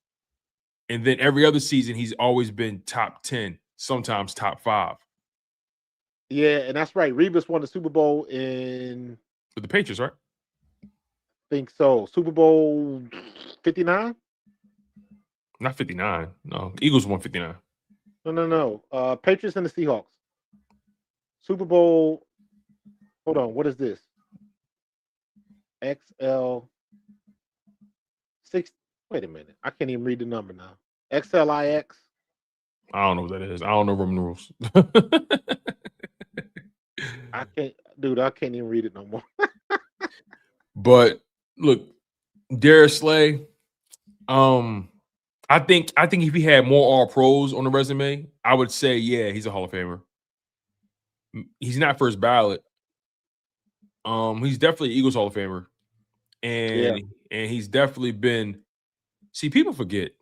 and then every other season he's always been top 10, sometimes top 5. Yeah, and that's right. Revis won the Super Bowl with the Patriots, right? I think so. Super Bowl 59. Not 59. No, Eagles won 59. No. Patriots and the Seahawks. Super Bowl. Hold on. What is this? XL 6. Wait a minute. I can't even read the number now. XLIX. I don't know what that is. I don't know Roman rules. I can't even read it no more. But look, Darius Slay. I think if he had more All Pros on the resume, I would say, yeah, he's a Hall of Famer. He's not first ballot. He's definitely Eagles Hall of Famer. And he's definitely been. See, people forget.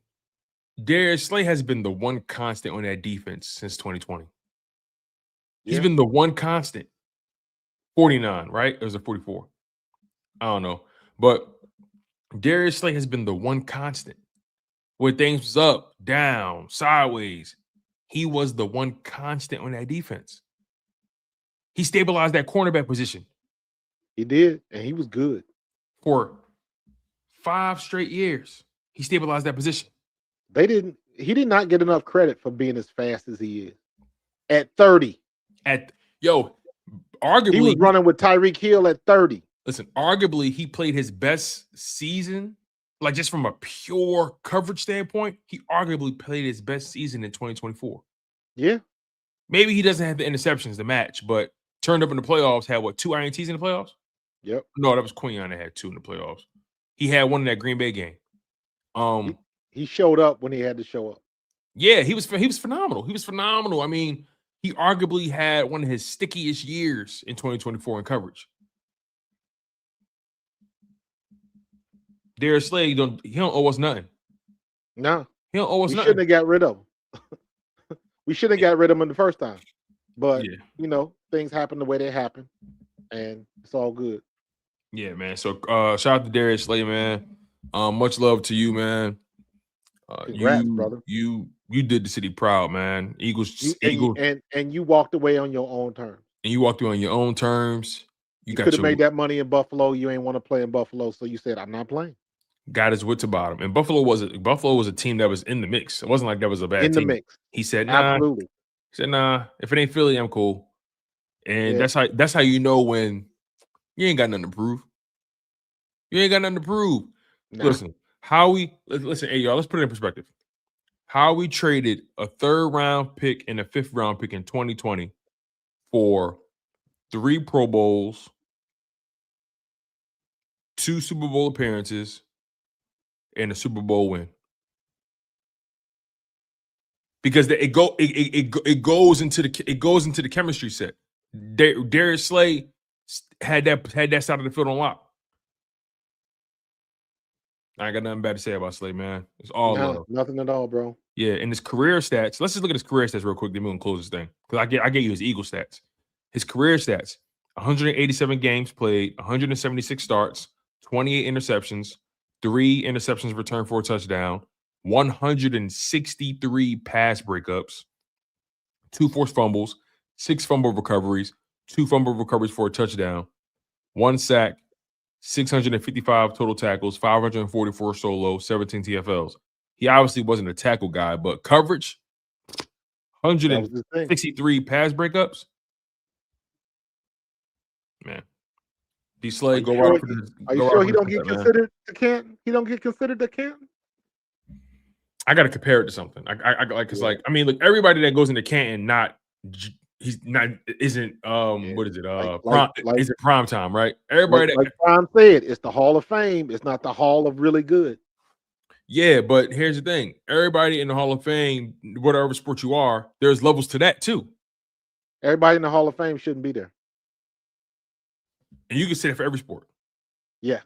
Darius Slay has been the one constant on that defense since 2020. He's been the one constant. 49, right? It was a 44. I don't know. But Darius Slay has been the one constant. When things was up, down, sideways, he was the one constant on that defense. He stabilized that cornerback position. He did, and he was good. For 5 straight years, he stabilized that position. He did not get enough credit for being as fast as he is. At 30. Arguably. He was running with Tyreek Hill at 30. Listen, arguably, he played his best season, like just from a pure coverage standpoint, he arguably played his best season in 2024. Yeah. Maybe he doesn't have the interceptions to match, but turned up in the playoffs, had 2 INTs in the playoffs? Yep. No, that was Quinion that had 2 in the playoffs. He had 1 in that Green Bay game. He showed up when he had to show up. Yeah, he was phenomenal. He was phenomenal. I mean, he arguably had one of his stickiest years in 2024 in coverage. Darius Slay, he don't owe us nothing. No. He don't owe us nothing. We shouldn't have got rid of him. We shouldn't have got rid of him the first time. But, things happen the way they happen, and it's all good. Yeah, man. So, shout out to Darius Slay, man. Much love to you, man. Congrats, brother. You did the city proud, man. Eagles. And you walked away on your own terms. And you walked away on your own terms. You could have made that money in Buffalo. You ain't want to play in Buffalo, so you said, I'm not playing. got his wits about him. And Buffalo was a team that was in the mix. It wasn't like that was a bad In team. the mix. He said, nah. Absolutely. He said, nah, if it ain't Philly, I'm cool. And Yeah. that's how you know when you ain't got nothing to prove. You ain't got nothing to prove. Nah. Listen, listen, hey, y'all, let's put it in perspective. Howie traded a 3rd round pick and a 5th round pick in 2020 for 3 Pro Bowls, 2 Super Bowl appearances, and a Super Bowl win. Because it goes into the chemistry set. Darius Slay had that side of the field on lock. I ain't got nothing bad to say about Slay, man. It's all love. Nothing at all, bro. Yeah, and his career stats. Let's just look at his career stats real quick. Then we're gonna close this thing because I get you his Eagle stats. His career stats: 187 games played, 176 starts, 28 interceptions, 3 interceptions returned for a touchdown, 163 pass breakups, 2 forced fumbles, 6 fumble recoveries, 2 fumble recoveries for a touchdown, 1 sack, 655 total tackles, 544 solo, 17 TFLs. He obviously wasn't a tackle guy, but coverage, 163 pass breakups. Man, D Slay, go right for the. Are you sure he don't get considered the Canton? He don't get considered the Canton? I got to compare it to something. I like because like I mean, look, everybody that goes into Canton, isn't what is it? Is it prime time, right? Everybody like Prime said, it's the Hall of Fame. It's not the Hall of really good. Yeah, but here's the thing: everybody in the Hall of Fame, whatever sport you are, there's levels to that too. Everybody in the Hall of Fame shouldn't be there. And you can say that for every sport. Yeah,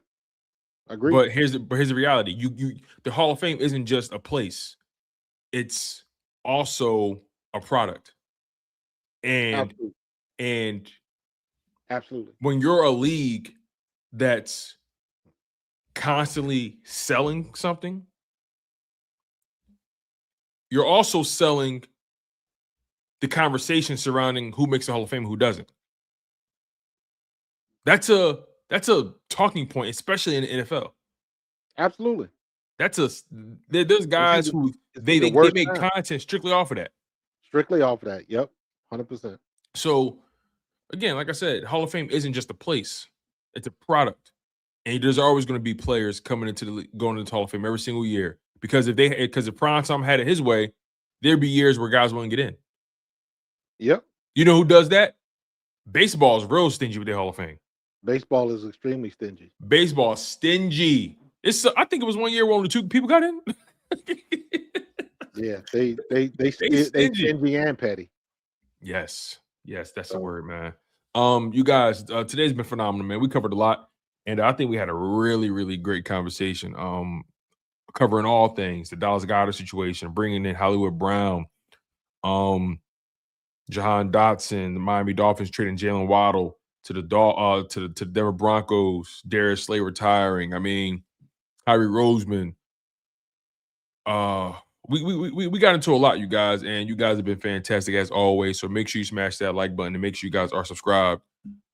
agree. But here's the reality: the Hall of Fame isn't just a place; it's also a product. And absolutely, when you're a league that's constantly selling something, you're also selling the conversation surrounding who makes the Hall of Fame and who doesn't. That's a talking point, especially in the NFL. Absolutely. There's guys who they make content strictly off of that. Strictly off of that. Yep. 100%. So again, like I said, Hall of Fame isn't just a place; it's a product, and there's always going to be players coming going into the Hall of Fame every single year because if Prime Time had it his way, there'd be years where guys wouldn't get in. Yep. You know who does that? Baseball is real stingy with their Hall of Fame. Baseball is extremely stingy. Baseball stingy. I think it was one year where only 2 people got in. Yeah, they stingy and petty. Yes, that's the word, man. You guys, today's been phenomenal, man. We covered a lot, and I think we had a really, really great conversation. Covering all things: the Dallas Goedert situation, bringing in Hollywood Brown, Jahan Dotson, the Miami Dolphins trading Jalen Waddle to the Denver Broncos, Darius Slay retiring. I mean, Howie Roseman. We got into a lot, you guys, and you guys have been fantastic as always. So make sure you smash that like button and make sure you guys are subscribed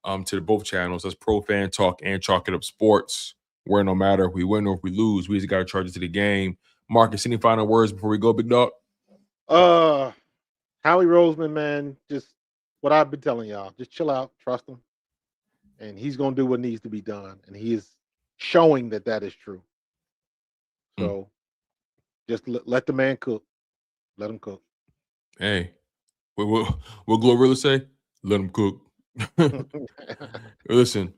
to both channels. That's Pro Fan Talk and Chalk It Up Sports, where no matter if we win or if we lose, we just got to charge it to the game. Marcus, any final words before we go, big dog? Howie Roseman, man, just what I've been telling y'all. Just chill out, trust him, and he's gonna do what needs to be done, and he is showing that is true. So. Just let the man cook. Let him cook. Hey, what Glorilla say? Let him cook. Listen,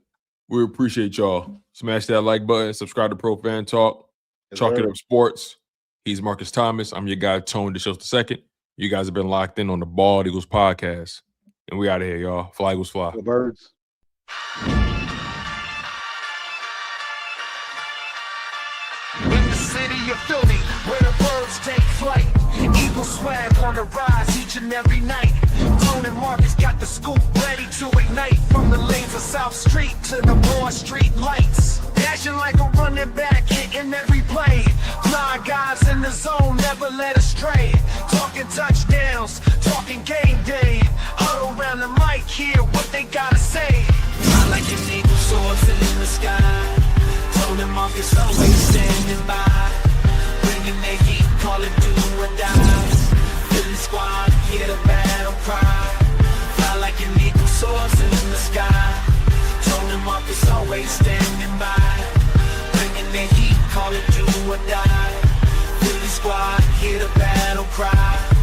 we appreciate y'all. Smash that like button. Subscribe to Pro Fan Talk. Chalk It Up Sports. He's Marcus Thomas. I'm your guy, Tone DeShows II. You guys have been locked in on the Bald Eagles podcast. And we out of here, y'all. Fly Eagles fly. The birds. Of Philly, where the birds take flight. Eagle swag on the rise each and every night. Tone and Marcus got the scoop ready to ignite. From the lanes of South Street to the Broad Street lights. Dashing like a running back, hitting every play. Flying guys in the zone, never led astray. Talking touchdowns, talking game day. Huddle around the mic, hear what they gotta say. I like an eagle soar, in the sky. Tony Marcus always standing by, bringing the heat, call it do or die. Philly squad, hear the battle cry, fly like an eagle soars in the sky. Tony Marcus always standing by, bringing the heat, call it do or die. Philly squad, hear the battle cry.